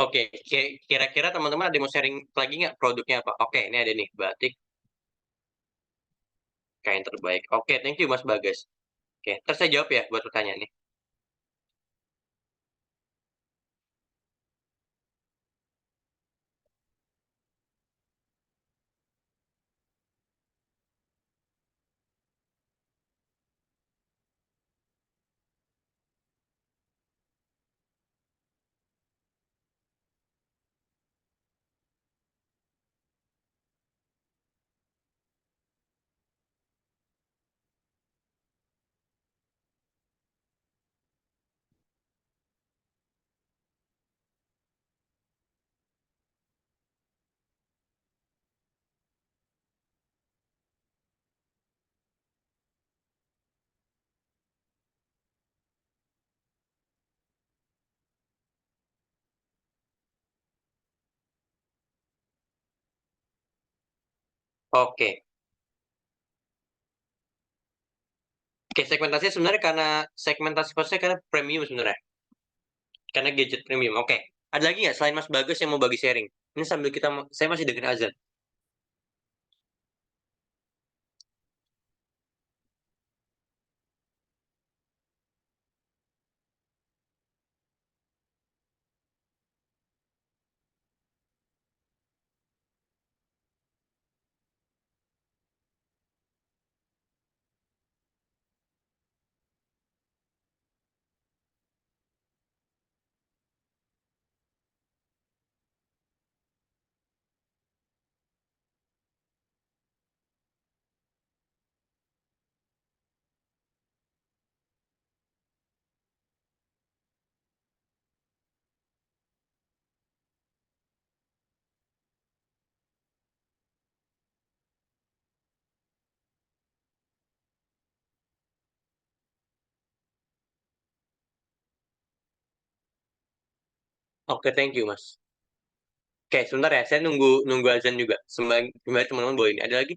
Speaker 1: Oke, kira-kira teman-teman ada yang mau sharing lagi nggak produknya apa? Oke, ini ada nih, batik kain terbaik. Oke, thank you Mas Bagas. Oke, terus saya jawab ya buat pertanyaan ini. Oke, oke segmentasinya sebenarnya karena segmentasi kosnya karena premium sebenarnya. Karena gadget premium. Oke, ada lagi nggak selain Mas Bagas yang mau bagi sharing? Ini sambil saya masih dengerin azan. Oke, thank you Mas. Oke, sebentar ya, saya nunggu nunggu azan juga. Sembari teman-teman boleh ini. Ada lagi?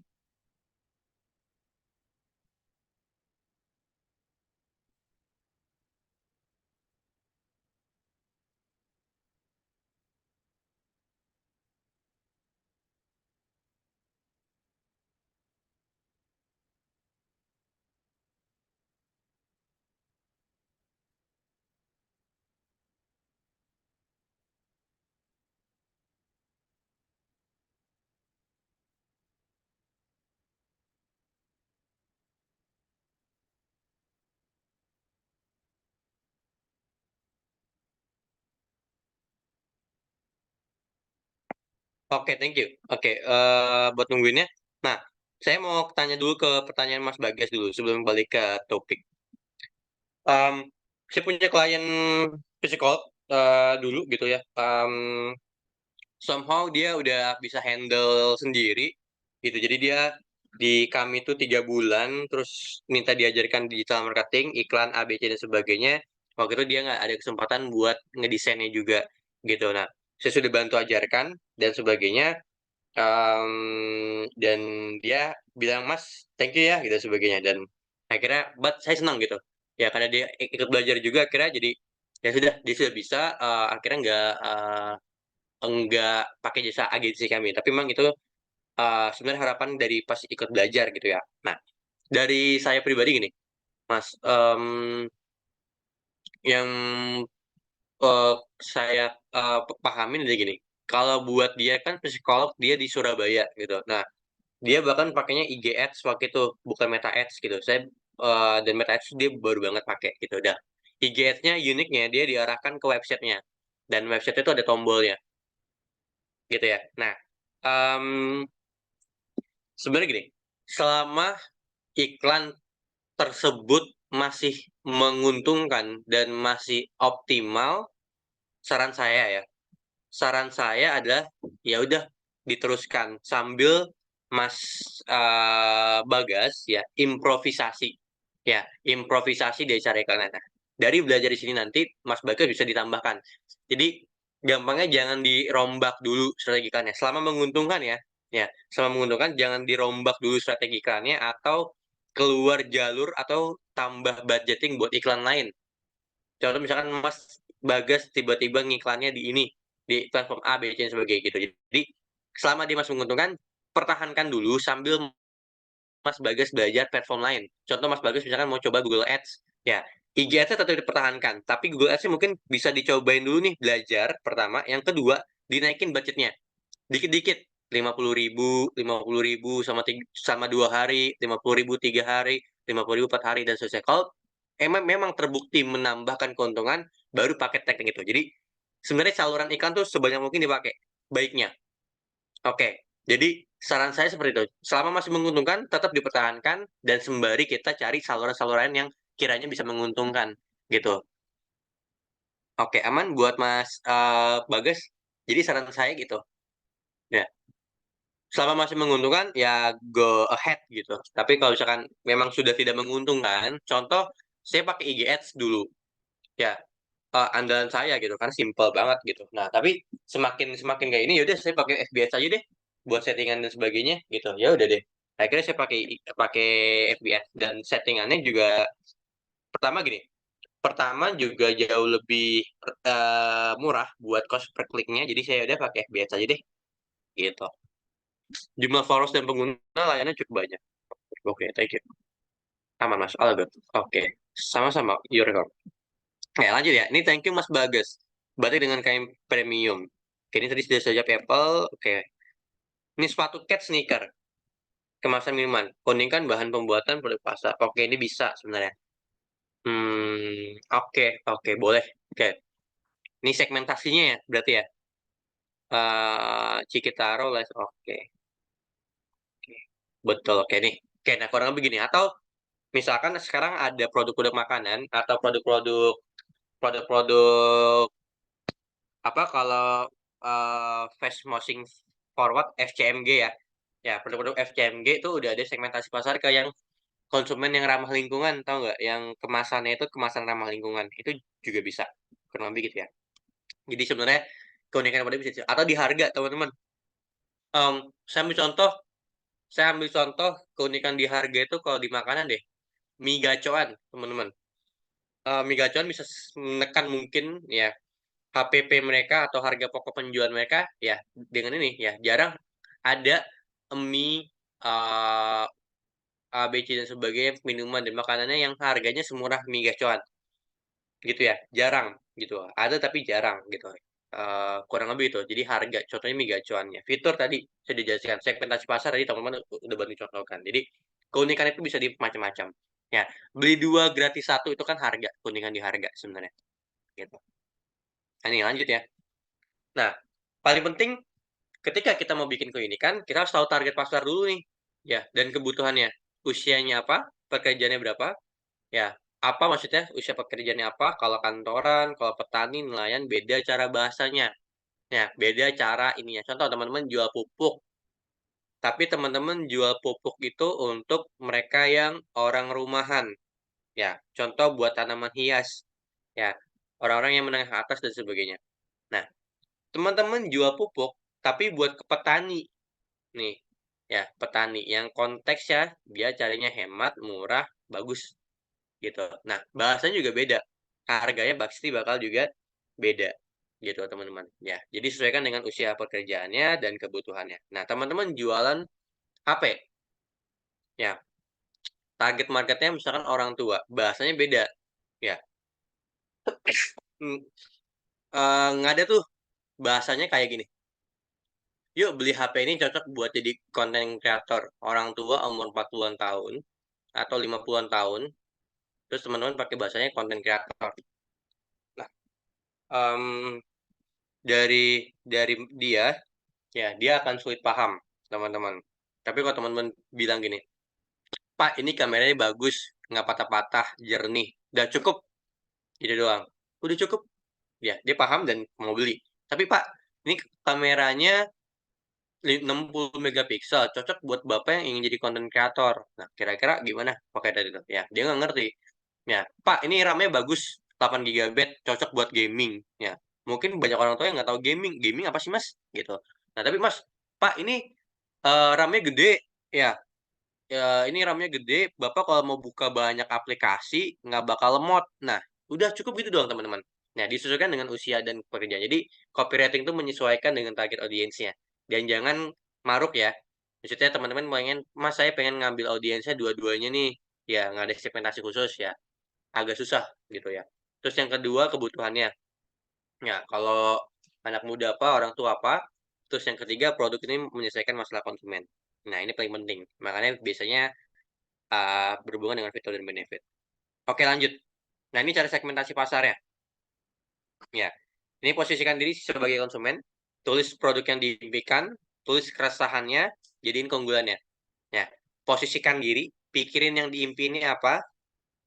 Speaker 1: Oke, thank you. Oke, buat nungguinnya. Nah, saya mau tanya dulu ke pertanyaan Mas Bagas dulu sebelum balik ke topik. Em, saya punya klien psikolog dulu gitu ya. Somehow dia udah bisa handle sendiri gitu. Jadi dia di kami tuh 3 bulan, terus minta diajarkan digital marketing, iklan A, B, C dan sebagainya. Waktu itu dia nggak ada kesempatan buat ngedesainnya juga gitu. Nah, saya sudah bantu ajarkan dan sebagainya. Dan dia bilang, Mas, thank you ya gitu sebagainya. Dan akhirnya, but saya senang gitu. Ya karena dia ikut belajar juga, akhirnya jadi ya sudah dia sudah bisa. Akhirnya nggak pakai jasa agensi kami, tapi memang itu sebenarnya harapan dari pas ikut belajar gitu ya. Nah, dari saya pribadi gini, Mas, yang saya pahamin adalah gini, kalau buat dia kan psikolog dia di Surabaya gitu. Nah, dia bahkan pakainya IG Ads waktu itu, bukan Meta Ads gitu. Dan Meta Ads dia baru banget pakai gitu. Dah, IG Ads-nya uniknya dia diarahkan ke websitenya, dan website itu ada tombolnya gitu ya. Nah, mmm, sebenarnya gini, selama iklan tersebut masih menguntungkan dan masih optimal, saran saya ya, saran saya adalah, ya udah diteruskan sambil Mas, Bagas ya improvisasi. Ya, improvisasi dari cara iklannya. Nah, dari belajar di sini nanti Mas Bagas bisa ditambahkan. Jadi gampangnya jangan dirombak dulu strategi iklannya, selama menguntungkan ya. Ya, selama menguntungkan jangan dirombak dulu strategi iklannya atau keluar jalur atau tambah budgeting buat iklan lain. Contoh misalkan Mas Bagas tiba-tiba ngiklannya di ini, di platform A, B, C, dan sebagainya gitu. Jadi selama dia masih menguntungkan, pertahankan dulu sambil Mas Bagas belajar platform lain. Contoh Mas Bagas misalkan mau coba Google Ads, ya IG Ads-nya tetap dipertahankan, tapi Google Ads-nya mungkin bisa dicobain dulu nih belajar pertama. Yang kedua, dinaikin budgetnya dikit-dikit, 50.000, 50.000 sama 2 hari, 50.000 3 hari, 50.000 4 hari dan seterusnya. Kalau memang terbukti menambahkan keuntungan, baru pakai teknik itu. Jadi sebenarnya saluran iklan tuh sebanyak mungkin dipakai baiknya. Oke, jadi saran saya seperti itu. Selama masih menguntungkan, tetap dipertahankan dan sembari kita cari saluran-saluran yang kiranya bisa menguntungkan, gitu. Oke, aman buat Mas Bagas. Jadi saran saya gitu. Ya, selama masih menguntungkan ya go ahead gitu. Tapi kalau misalkan memang sudah tidak menguntungkan, contoh saya pakai IG Ads dulu. Ya, andalan saya gitu kan simple banget gitu. Nah, tapi semakin semakin kayak ini yaudah saya pakai FBS aja deh buat settingan dan sebagainya gitu. Ya udah deh. Akhirnya saya pakai pakai FBS dan settingannya juga pertama gini. Pertama juga jauh lebih murah buat cost per kliknya. Jadi saya udah pakai FBS aja deh gitu. Jumlah followers dan pengguna layannya cukup banyak. Oke, thank you. Aman Mas Albert. Oke, sama-sama. Your welcome. Oke, lanjut ya. Ini thank you Mas Bagas. Berarti dengan kain premium. Oke, ini tadi sudah saya jawab Apple. Oke. Ini sepatu cat sneaker. Kemasan minuman. Kuningkan bahan pembuatan produk pasar. Oke, ini bisa sebenarnya. Oke, oke, boleh. Oke. Ini segmentasinya ya, berarti ya. Cikitaro, les. Oke. Oke. Betul, oke nih. Oke, nah kurang lebih gini. Atau misalkan sekarang ada produk-produk makanan atau produk-produk apa kalau fast moving forward FCMG ya. Ya, produk-produk FCMG itu udah ada segmentasi pasar ke yang konsumen yang ramah lingkungan, tahu nggak? Yang kemasannya itu kemasan ramah lingkungan. Itu juga bisa. Kurang lebih gitu ya. Jadi sebenarnya keunikan pada bisa atau di harga, teman-teman. Saya ambil contoh, keunikan di harga itu kalau di makanan deh. Mie gacoan, teman-teman. Mie gacoan bisa menekan mungkin ya HPP mereka atau harga pokok penjualan mereka ya dengan ini ya jarang ada mie A, B, C dan sebagainya minuman dan makanannya yang harganya semurah mie gacoan gitu ya jarang gitu ada tapi jarang gitu. Kurang lebih itu jadi harga contohnya mie gacoannya fitur tadi saya dijelaskan segmentasi pasar tadi teman-teman udah bantu contohkan jadi keunikan itu bisa di macam-macam ya beli dua gratis satu itu kan harga keunikan di harga sebenarnya gitu. Nah, ini lanjut ya. Nah, paling penting ketika kita mau bikin keunikan, kita harus tahu target pasar dulu nih, ya, dan kebutuhannya. Usianya apa, pekerjaannya berapa, ya, apa maksudnya usia pekerjaannya apa, kalau kantoran, kalau petani, nelayan, beda cara bahasanya. Ya, beda cara ininya. Contoh teman-teman jual pupuk, tapi teman-teman jual pupuk itu untuk mereka yang orang rumahan. Ya, contoh buat tanaman hias. Ya, orang-orang yang menengah atas dan sebagainya. Nah, teman-teman jual pupuk, tapi buat ke petani. Nih, ya, petani yang konteksnya dia carinya hemat, murah, bagus gitu. Nah, bahasanya juga beda. Harganya pasti bakal juga beda gitu, teman-teman. Ya, jadi sesuaikan dengan usia pekerjaannya dan kebutuhannya. Nah, teman-teman jualan HP, ya, target marketnya misalkan orang tua, bahasanya beda. Ya, nggak ada tuh bahasanya kayak gini. Yuk beli HP ini cocok buat jadi konten kreator. Orang tua umur 40-an tahun atau 50-an tahun, terus teman-teman pakai bahasanya konten kreator. Nah, em, dari dia, ya dia akan sulit paham, teman-teman. Tapi kalau teman-teman bilang gini, Pak, ini kameranya bagus, nggak patah-patah, jernih, udah cukup, itu doang. Udah cukup, ya dia paham dan mau beli. Tapi Pak, ini kameranya 60 megapiksel, cocok buat Bapak yang ingin jadi konten kreator. Nah, kira-kira gimana pakai tadi itu? Ya, dia nggak ngerti. Ya, Pak, ini RAM-nya bagus, 8 GB, cocok buat gaming. Ya, mungkin banyak orang tua yang nggak tahu gaming. Gaming apa sih, Mas? Gitu. Nah, tapi Mas, Pak, ini RAM-nya gede. Ya, ini RAM-nya gede, Bapak kalau mau buka banyak aplikasi, nggak bakal lemot. Nah, udah cukup gitu doang, teman-teman. Nah, disesuaikan dengan usia dan pekerjaan. Jadi, copywriting itu menyesuaikan dengan target audiensnya. Dan jangan maruk ya. Maksudnya teman-teman pengen, Mas saya pengen ngambil audiensnya dua-duanya nih. Ya, nggak ada segmentasi khusus ya. Agak susah gitu ya. Terus yang kedua, kebutuhannya. Ya, kalau anak muda apa, orang tua apa. Terus yang ketiga, produk ini menyelesaikan masalah konsumen. Nah, ini paling penting. Makanya biasanya berhubungan dengan fitur dan benefit. Oke, lanjut. Nah, ini cara segmentasi pasarnya. Ya, ini posisikan diri sebagai konsumen, tulis produk yang diimpikan, tulis keresahannya, jadiin keunggulannya. Ya, posisikan diri, pikirin yang diimpini apa,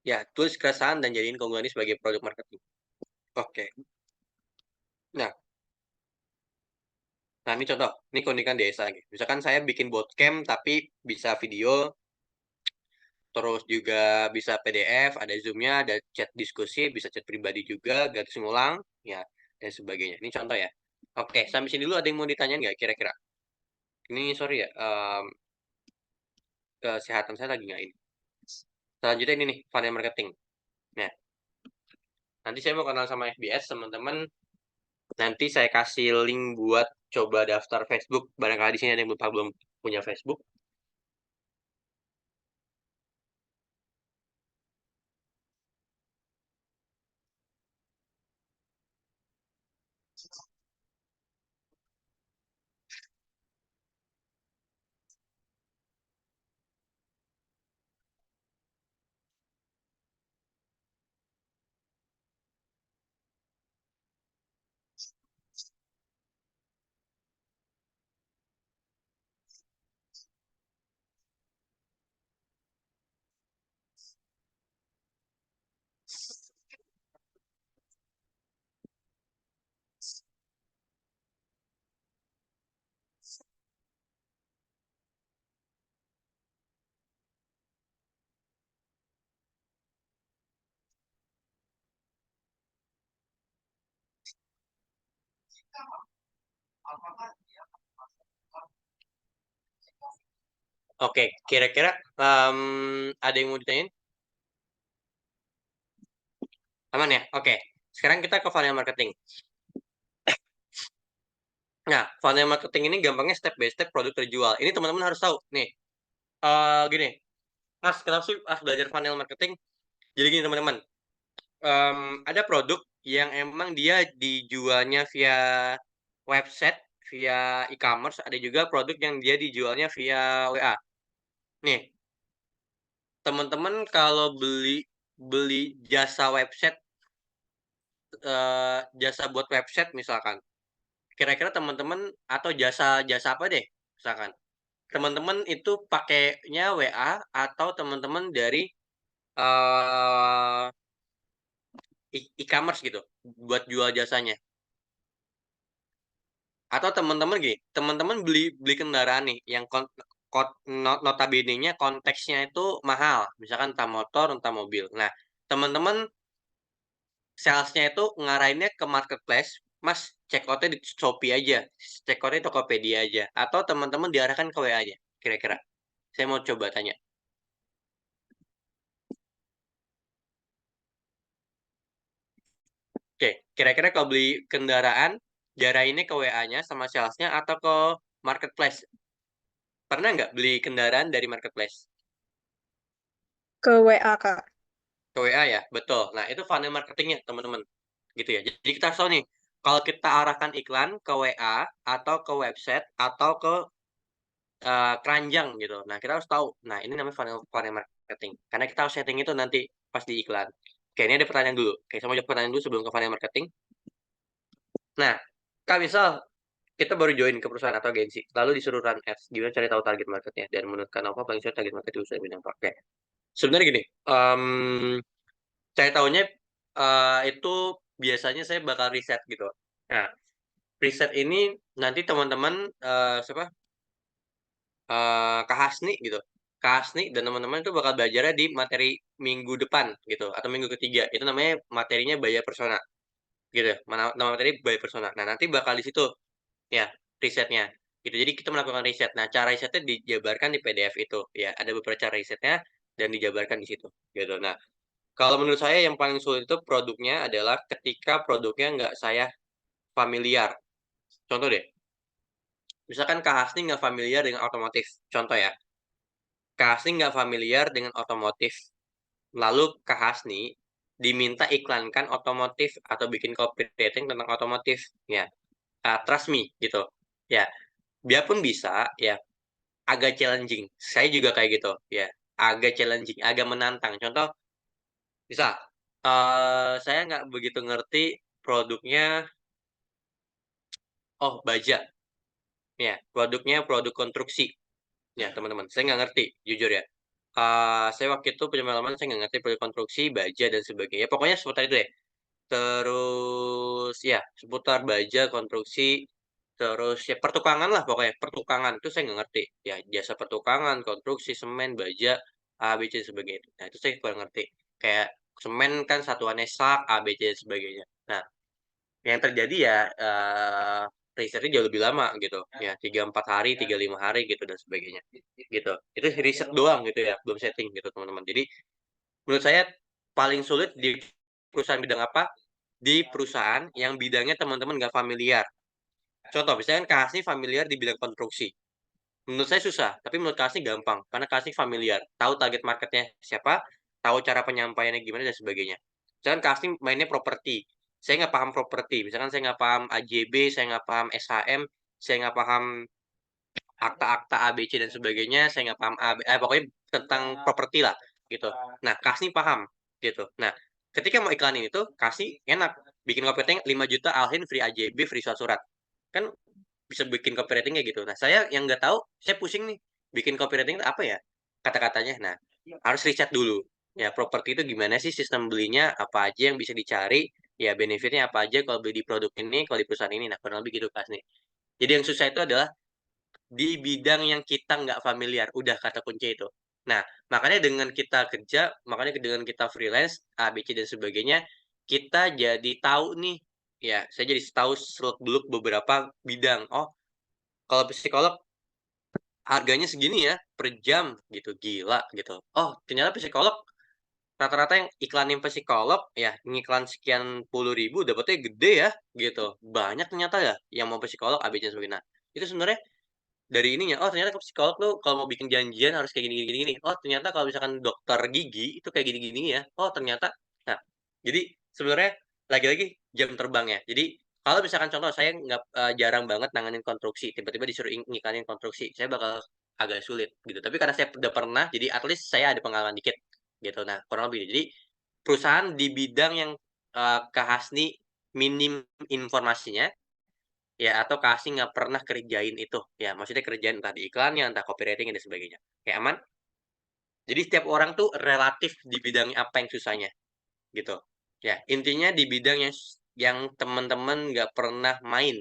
Speaker 1: ya, tulis keresahan dan jadiin keunggulannya sebagai produk marketing. Oke. Nah, nah ini contoh, ini keunikan desa. Gitu. Misalkan saya bikin bootcamp tapi bisa video, terus juga bisa PDF, ada Zoom-nya, ada chat diskusi, bisa chat pribadi juga, gratis ngulang, ya, dan sebagainya. Ini contoh ya. Oke, sampai sini dulu ada yang mau ditanyain nggak kira-kira? Ini sorry ya, kesehatan saya lagi nggak ini. Selanjutnya ini nih, funnel marketing. Nah, nanti saya mau kenal sama FBS, teman-teman. Nanti saya kasih link buat coba daftar Facebook. Barangkali di sini ada yang belum punya Facebook. Oke, kira-kira ada yang mau ditanyain? Aman ya? Oke. Sekarang kita ke funnel marketing. Nah, funnel marketing ini gampangnya step by step produk terjual. Ini teman-teman harus tahu. Nih, gini. Mas, kenapa sih belajar funnel marketing? Jadi gini teman-teman. Ada produk yang emang dia dijualnya via website, via e-commerce. Ada juga produk yang dia dijualnya via WA. Nih, teman-teman kalau beli beli jasa website, jasa buat website misalkan. kira-kira teman-teman atau jasa apa deh, misalkan teman-teman itu pakainya WA atau teman-teman dari eh e-commerce gitu buat jual jasanya, atau teman-teman gini, teman-teman beli beli kendaraan nih yang notabene-nya konteksnya itu mahal, misalkan entah motor entah mobil. Nah, teman-teman salesnya itu ngarahinnya ke marketplace, Mas check outnya di Shopee aja, check outnya di Tokopedia aja, atau teman-teman diarahkan ke WA aja, kira-kira. Saya mau coba tanya. Oke, kira-kira kalau beli kendaraan, diarahinnya ke WA-nya sama salesnya atau ke marketplace? Pernah nggak beli kendaraan dari marketplace?
Speaker 2: Ke WA, Kak.
Speaker 1: Ke WA ya, betul. Nah, itu funnel marketingnya, teman-teman. Gitu ya. Jadi kita harus tahu nih, kalau kita arahkan iklan ke WA atau ke website atau ke keranjang gitu. Nah, kita harus tahu. Nah, ini namanya funnel funnel marketing. Karena kita harus setting itu nanti pas di iklan. Oke, ini ada pertanyaan dulu. Oke, saya mau jawab pertanyaan dulu sebelum ke funnel marketing. Nah, Kak, misal kita baru join ke perusahaan atau agensi, lalu disuruh run ads, gimana cari tahu target marketnya, dan menurut Kanova paling sulit target market di usaha bidang pakai. Sebenarnya gini, saya tahunya itu biasanya saya bakal riset gitu. Nah, riset ini nanti teman-teman siapa Kak Hasni gitu. Kak Hasni dan teman-teman itu bakal belajarnya di materi minggu depan gitu atau minggu ketiga. Itu namanya materinya buyer persona gitu. Nama materi buyer persona. Nah, nanti bakal di situ ya risetnya. Gitu. Jadi kita melakukan riset. Nah, cara risetnya dijabarkan di PDF itu. Ya, ada beberapa cara risetnya dan dijabarkan di situ. Gitu. Nah, kalau menurut saya yang paling sulit itu produknya adalah ketika produknya nggak saya familiar. Contoh deh, misalkan Kak Hasni nggak familiar dengan otomotif. Contoh ya, Kak Hasni nggak familiar dengan otomotif. Lalu Kak Hasni diminta iklankan otomotif atau bikin copywriting tentang otomotif. Ya, trust me gitu. Ya, biarpun bisa, ya agak challenging. Saya juga kayak gitu. Ya, agak challenging, agak menantang. Contoh, bisa. Saya nggak begitu ngerti produknya. Oh, baja. Ya, produknya produk konstruksi. Ya, teman-teman. Saya nggak ngerti, jujur ya. Saya waktu itu punya pengalaman, saya nggak ngerti produk konstruksi, baja, dan sebagainya. Pokoknya seputar itu deh. Terus, ya, seputar baja, konstruksi, terus ya pertukangan lah pokoknya. Pertukangan itu saya nggak ngerti. Ya, jasa pertukangan, konstruksi, semen, baja, A, B, C, dan sebagainya. Nah, itu saya kurang ngerti. Kayak semen kan satuannya sak, A, B, C, dan sebagainya. Nah, yang terjadi ya risetnya jauh lebih lama gitu ya 3-4 hari 3-5 hari gitu dan sebagainya gitu itu riset doang gitu ya belum setting gitu teman-teman. Jadi menurut saya paling sulit di perusahaan bidang apa, di perusahaan yang bidangnya teman-teman nggak familiar. Contoh misalnya Kak Hasni familiar di bidang konstruksi, menurut saya susah tapi menurut Kak Hasni gampang karena Kak Hasni familiar tahu target marketnya siapa, tahu cara penyampaiannya gimana dan sebagainya. Misalkan Kak Hasni mainnya properti, saya nggak paham properti, misalkan saya nggak paham AJB, saya nggak paham SHM, saya nggak paham akta-akta ABC dan sebagainya, saya nggak paham pokoknya tentang properti lah gitu. Nah, Kasni paham gitu. Nah, ketika mau iklanin itu, Kasni enak bikin copywriting 5 juta alhin free AJB free surat-surat. Kan bisa bikin copywriting kayak gitu. Nah, saya yang nggak tahu, saya pusing nih bikin copywriting itu apa ya kata-katanya. Nah, harus riset dulu. Ya, properti itu gimana sih sistem belinya, apa aja yang bisa dicari, ya benefitnya apa aja kalau beli di produk ini, kalau di perusahaan ini. Nah, kurang lebih gitu Kasni. Jadi yang susah itu adalah di bidang yang kita nggak familiar. Udah kata kunci itu. Nah, makanya dengan kita kerja, makanya dengan kita freelance, A, B, C, dan sebagainya, kita jadi tahu nih, ya, saya jadi tahu seluk-beluk beberapa bidang. Oh, kalau psikolog harganya segini ya, per jam, gitu, gila, gitu. Oh, ternyata psikolog, rata-rata yang iklanin psikolog, ya, ngiklan sekian puluh ribu, dapetnya gede ya, gitu. Banyak ternyata ya, yang mau psikolog, A, B, C, dan sebagainya. Nah, itu sebenarnya dari ininya, oh ternyata ke psikolog tuh kalau mau bikin janjian harus kayak gini gini gini. Oh ternyata kalau misalkan dokter gigi itu kayak gini gini ya. Oh ternyata. Nah, jadi sebenarnya lagi-lagi jam terbang ya. Jadi kalau misalkan contoh saya nggak jarang banget nanganin konstruksi, tiba-tiba disuruh ngikanin konstruksi, saya bakal agak sulit gitu. Tapi karena saya udah pernah, jadi at least saya ada pengalaman dikit gitu. Nah, kurang lebih. Jadi perusahaan di bidang yang Kak Hasni minim informasinya, ya atau kasih nggak pernah kerjain itu, ya maksudnya kerjain entah di iklannya, entah copywriting dan sebagainya. Kayak aman. Jadi setiap orang tuh relatif di bidang apa yang susahnya gitu. Ya intinya di bidang yang teman-teman nggak pernah main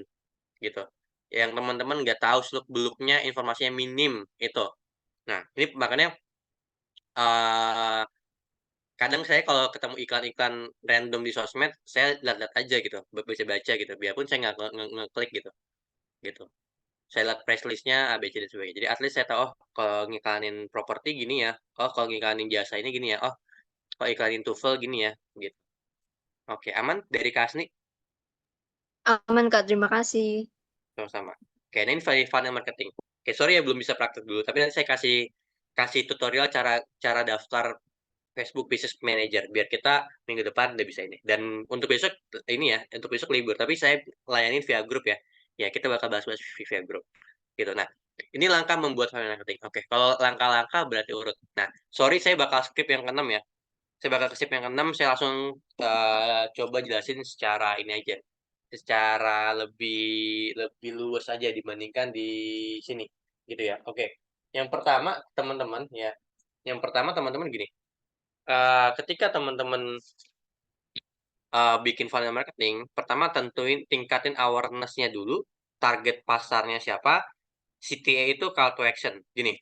Speaker 1: gitu, yang teman-teman nggak tahu seluk beluknya, informasinya minim itu. Nah ini makanya eh kadang saya kalau ketemu iklan-iklan random di sosmed, saya lihat-lihat aja gitu, baca-baca gitu, biarpun saya nggak ngeklik gitu, gitu. Saya lihat price list-nya, A, B, C, dan sebagainya. Jadi at least saya tahu, oh kalau ngiklanin properti gini ya, oh kalau ngiklanin jasa ini gini ya, oh kalau iklanin TOEFL gini ya, gitu. Oke, aman dari Kasni?
Speaker 2: Aman, Kak. Terima kasih.
Speaker 1: Sama-sama. Oke, nah ini funnel marketing. Oke, sorry ya belum bisa praktek dulu, tapi nanti saya kasih kasih tutorial cara cara daftar Facebook Business Manager biar kita minggu depan udah bisa ini. Dan untuk besok ini ya, untuk besok libur, tapi saya layanin via grup ya. Ya, kita bakal bahas-bahas via grup gitu. Nah, ini langkah membuat funnel marketing. Oke, kalau langkah-langkah berarti urut. Nah, sorry saya bakal skip yang keenam ya. Saya bakal ke skip yang keenam, saya langsung coba jelasin secara ini aja. Secara lebih lebih luas aja dibandingkan di sini gitu ya. Oke. Yang pertama, teman-teman ya. Yang pertama teman-teman gini, ketika teman-teman bikin funnel marketing, pertama tentuin tingkatin awareness-nya dulu, target pasarnya siapa, CTA itu call to action. Gini,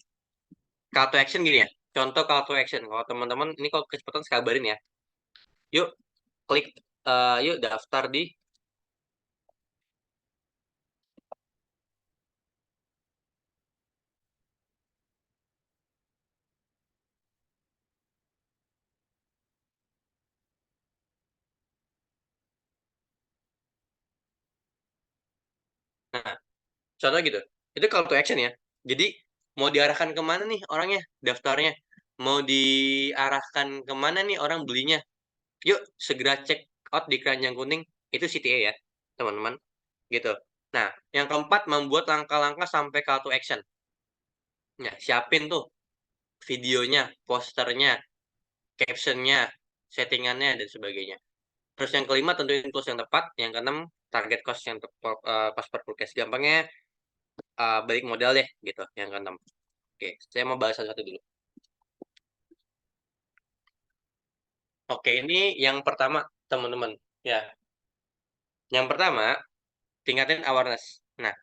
Speaker 1: call to action gini ya. Contoh call to action. Kalau teman-teman ini kalau kecepatan saya kabarin ya. Yuk klik, yuk daftar di. Nah, contoh gitu. Itu call to action ya. Jadi mau diarahkan kemana nih orangnya, daftarnya? Mau diarahkan kemana nih orang belinya? Yuk segera check out di keranjang kuning. Itu CTA ya, teman-teman. Gitu. Nah, yang keempat membuat langkah-langkah sampai call to action. Nah, siapin tuh videonya, posternya, captionnya, settingannya, dan sebagainya. Terus yang kelima tentuin tools yang tepat. Yang keenam target cost yang tepat, cost per forecast. Gampangnya balik modal deh gitu. Yang keenam. Oke, saya mau bahas satu-satu dulu. Oke, ini yang pertama teman-teman. Ya, yang pertama tingkatin awareness. Nah,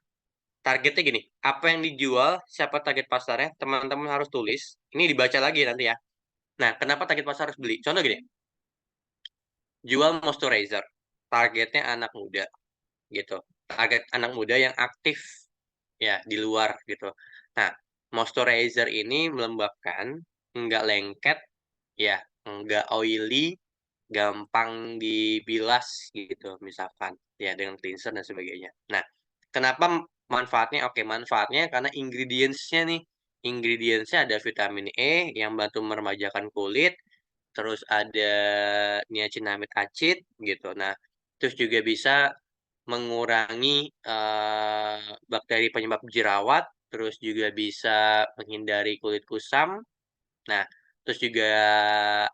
Speaker 1: targetnya gini, apa yang dijual, siapa target pasarnya, teman-teman harus tulis. Ini dibaca lagi nanti ya. Nah, kenapa target pasar harus beli? Contoh gini, jual moisturizer. Targetnya anak muda gitu. Target anak muda yang aktif ya di luar gitu. Nah, moisturizer ini melembabkan, nggak lengket, ya, nggak oily, gampang dibilas gitu misalkan ya dengan cleanser dan sebagainya. Nah, kenapa manfaatnya? Oke, manfaatnya karena ingredientsnya nih, ingredientsnya ada vitamin E yang bantu meremajakan kulit, terus ada niacinamide acid gitu. Nah, terus juga bisa mengurangi bakteri penyebab jerawat, terus juga bisa menghindari kulit kusam. Nah, terus juga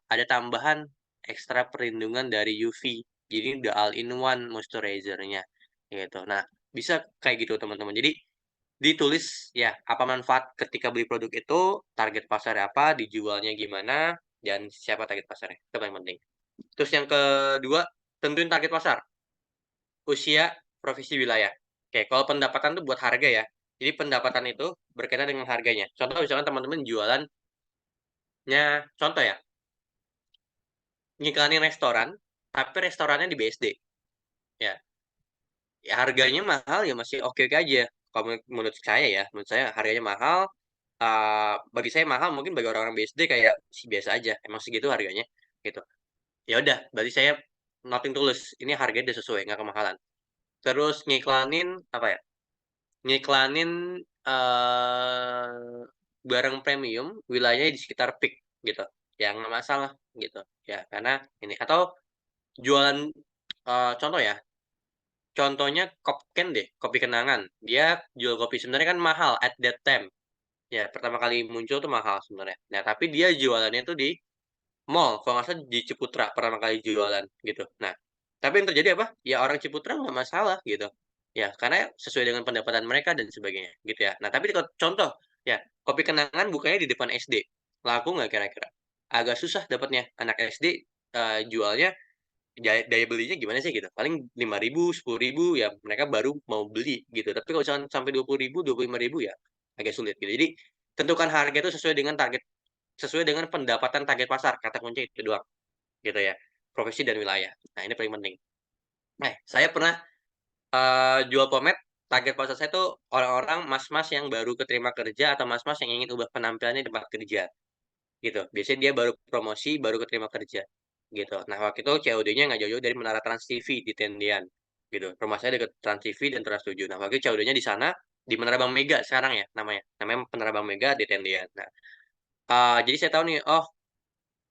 Speaker 1: ada tambahan ekstra perlindungan dari UV. Jadi udah all in one moisturizer-nya gitu. Nah, bisa kayak gitu teman-teman. Jadi ditulis ya apa manfaat ketika beli produk itu, target pasarnya apa, dijualnya gimana, dan siapa target pasarnya. Itu paling penting. Terus yang kedua, tentuin target pasar. Usia, profesi, wilayah. Oke, kalau pendapatan itu buat harga ya. Jadi pendapatan itu berkaitan dengan harganya. Contoh misalkan teman-teman jualannya, contoh ya, ngiklanin restoran, tapi restorannya di BSD. Ya, ya harganya mahal ya masih oke-oke aja. Kalau menurut saya ya, menurut saya harganya mahal. Bagi saya mahal, mungkin bagi orang-orang BSD kayak si biasa aja. Emang segitu harganya, gitu. Ya udah, berarti saya noting tulus. Ini harganya udah sesuai, nggak kemahalan. Terus ngiklanin apa ya? Ngiklanin barang premium, wilayahnya di sekitar peak gitu. Ya nggak masalah gitu. Ya karena ini atau jualan contoh ya. Contohnya Kopken deh, kopi kenangan. Dia jual kopi sebenarnya kan mahal at that time. Ya, pertama kali muncul tuh mahal sebenarnya. Nah, tapi dia jualannya tuh di mall. Kalau nggak salah di Ciputra pertama kali jualan gitu. Nah, tapi yang terjadi apa? Ya orang Ciputra nggak masalah gitu. ya karena sesuai dengan pendapatan mereka dan sebagainya gitu ya. Nah tapi kalau contoh ya kopi kenangan bukanya di depan SD, laku nggak kira-kira? Agak susah dapatnya anak SD jualnya daya belinya gimana sih gitu, paling 5.000 10.000 ya mereka baru mau beli gitu, tapi kalau misalkan sampai 20.000 25.000 ya agak sulit gitu. Jadi tentukan harga itu sesuai dengan target, sesuai dengan pendapatan target pasar, kata kunci itu doang gitu ya, profesi dan wilayah. Nah ini paling penting. Saya pernah jual pomade, target pasar saya tuh orang-orang mas-mas yang baru keterima kerja atau mas-mas yang ingin ubah penampilannya di tempat kerja gitu. Biasanya dia baru promosi, baru keterima kerja gitu. Nah waktu itu COD-nya nggak jauh-jauh dari Menara Trans TV di Tendian gitu. Rumah saya dekat Trans TV dan Trans 7. Nah waktu itu COD-nya di sana, di Menara Bank Mega sekarang ya namanya Menara Bank Mega di Tendian. Nah jadi saya tahu nih, oh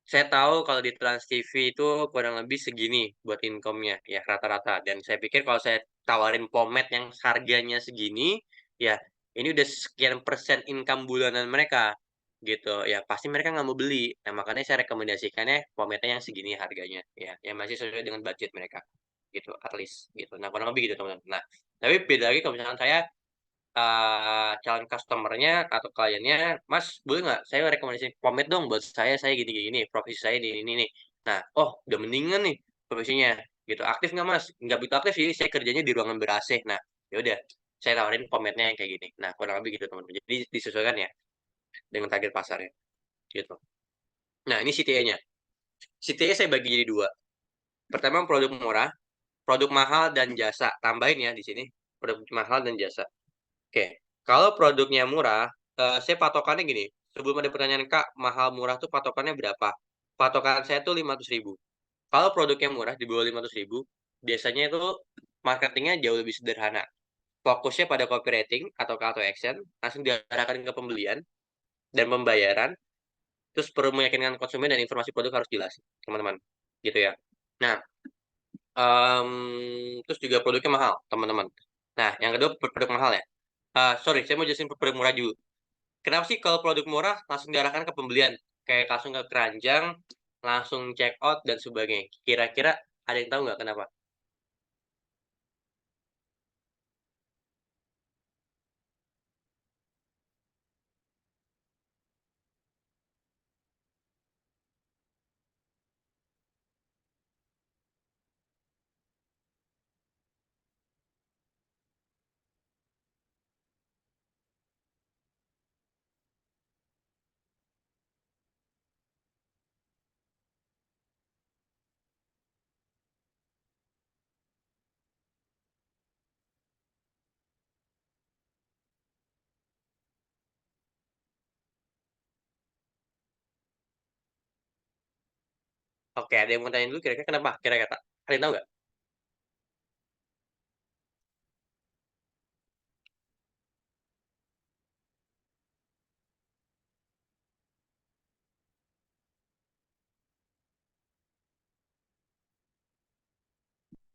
Speaker 1: saya tahu kalau di Trans TV itu kurang lebih segini buat income-nya ya rata-rata. Dan saya pikir kalau saya tawarin pomade yang harganya segini, ya ini udah sekian persen income bulanan mereka gitu. Ya pasti mereka nggak mau beli. Nah makanya saya rekomendasikannya pomade yang segini harganya, ya yang masih sesuai dengan budget mereka gitu, at least gitu. Nah kurang lebih gitu teman-teman. Nah tapi beda lagi kalau misalkan saya calon customer-nya atau kliennya, "Mas, boleh nggak saya rekomendasi pomade dong buat saya gini gini, profesi saya di ini nih." Nah, oh udah mendingan nih profesinya, gitu. "Aktif nggak Mas?" "Nggak begitu aktif sih, saya kerjanya di ruangan ber-AC." Nah, ya udah, saya tawarin pomade-nya yang kayak gini. Nah, kurang lebih gitu teman-teman. Jadi disesuaikan ya dengan target pasarnya, gitu. Nah, ini CTA-nya. CTA saya bagi jadi 2. Pertama produk murah, produk mahal dan jasa. Tambahin ya di sini, produk mahal dan jasa. Oke, kalau produknya murah, saya patokannya gini, sebelum ada pertanyaan, "Kak, mahal murah tuh patokannya berapa?" Patokan saya tuh 500.000. Kalau produknya murah di bawah 500.000, biasanya itu marketingnya jauh lebih sederhana. Fokusnya pada copywriting atau call to action, langsung diarahkan ke pembelian dan pembayaran, terus perlu meyakinkan konsumen dan informasi produk harus jelas, teman-teman, gitu ya. Nah, terus juga produknya mahal, teman-teman. Nah, yang kedua produk mahal ya. Sorry, saya mau jelasin produk murah dulu. Kenapa sih kalau produk murah langsung diarahkan ke pembelian? Kayak langsung ke keranjang, langsung check out dan sebagainya. Kira-kira ada yang tahu nggak kenapa? Oke, ada yang mau tanya dulu kira-kira kenapa? Kira-kira ada yang tahu nggak?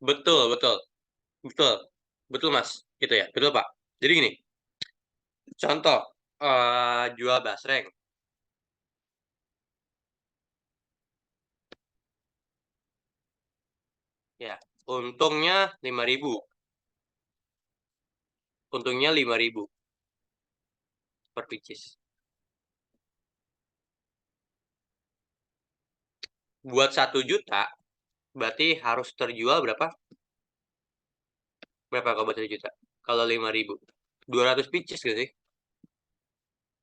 Speaker 1: Betul, betul, betul, betul Mas. Gitu ya, betul Pak. Jadi gini, contoh jual basreng, ya, untungnya 5.000, untungnya 5.000 per pieces. Buat 1 juta, berarti harus terjual berapa? Berapa kalau buat 1 juta? Kalau 5.000, 200 pieces gitu sih.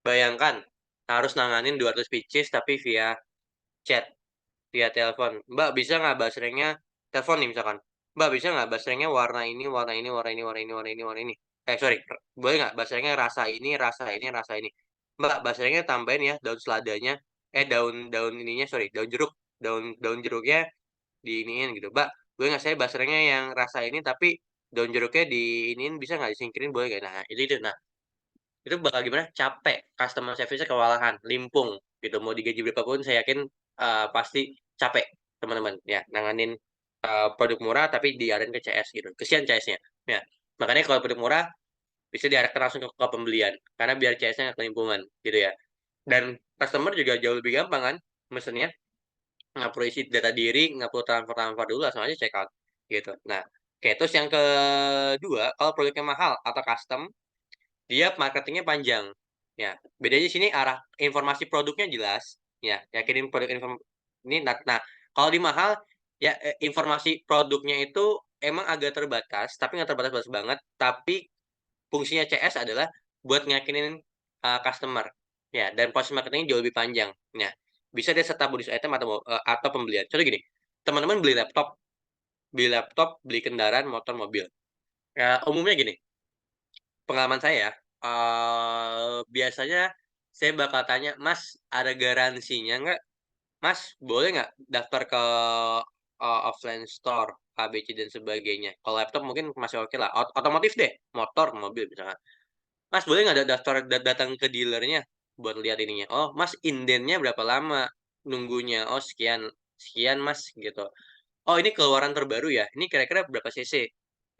Speaker 1: Bayangkan harus nanganin 200 pieces tapi via chat, via telepon. Mbak bisa nggak basrengnya, telepon nih misalkan. Mbak bisa nggak basrengnya warna ini, warna ini, warna ini, warna ini, warna ini, warna ini. Sorry, boleh nggak basrengnya rasa ini, rasa ini, rasa ini. Mbak basrengnya tambahin ya daun seladanya, daun daun ininya, sorry, daun jeruk, daun daun jeruknya diiniin gitu. Mbak, boleh nggak saya basrengnya yang rasa ini tapi daun jeruknya diiniin bisa nggak disingkirin boleh nggak? Nah itu. Nah itu bakal gimana, capek, customer service-nya kewalahan, limpung, gitu. Mau digaji berapa pun saya yakin, pasti capek, teman-teman, ya, nanganin, produk murah tapi diarahin ke CS gitu, kesian CS-nya, ya. Makanya kalau produk murah bisa diarahkan langsung ke pembelian, karena biar CS-nya nggak kelimpungan, gitu ya. Dan customer juga jauh lebih gampang kan mesennya, nggak perlu isi data diri, nggak perlu transfer-transfer dulu, langsung aja check out, gitu. Nah, Oke, terus yang kedua, kalau produknya mahal atau custom, dia marketingnya panjang. Ya, bedanya di sini arah informasi produknya jelas. Ya, yakinin produk ini. Nah, kalau di mahal, ya informasi produknya itu emang agak terbatas, tapi nggak terbatas-batas banget. Tapi fungsinya CS adalah buat ngeyakinin customer. Ya, dan proses marketingnya jauh lebih panjang. Nah, bisa dia serta bonus item atau pembelian. Contoh gini, teman-teman beli laptop, beli kendaraan, motor, mobil. Ya, umumnya gini, pengalaman saya, biasanya saya bakal tanya, "Mas, ada garansinya nggak? Mas, boleh nggak daftar ke offline store, A, B, C, dan sebagainya?" Kalau laptop mungkin masih oke lah. Otomotif deh, motor, mobil misalkan. "Mas, boleh nggak daftar datang ke dealernya buat lihat ininya?" "Oh, Mas, indennya berapa lama nunggunya?" "Oh, sekian sekian, Mas," gitu. "Oh, ini keluaran terbaru ya? Ini kira-kira berapa cc?"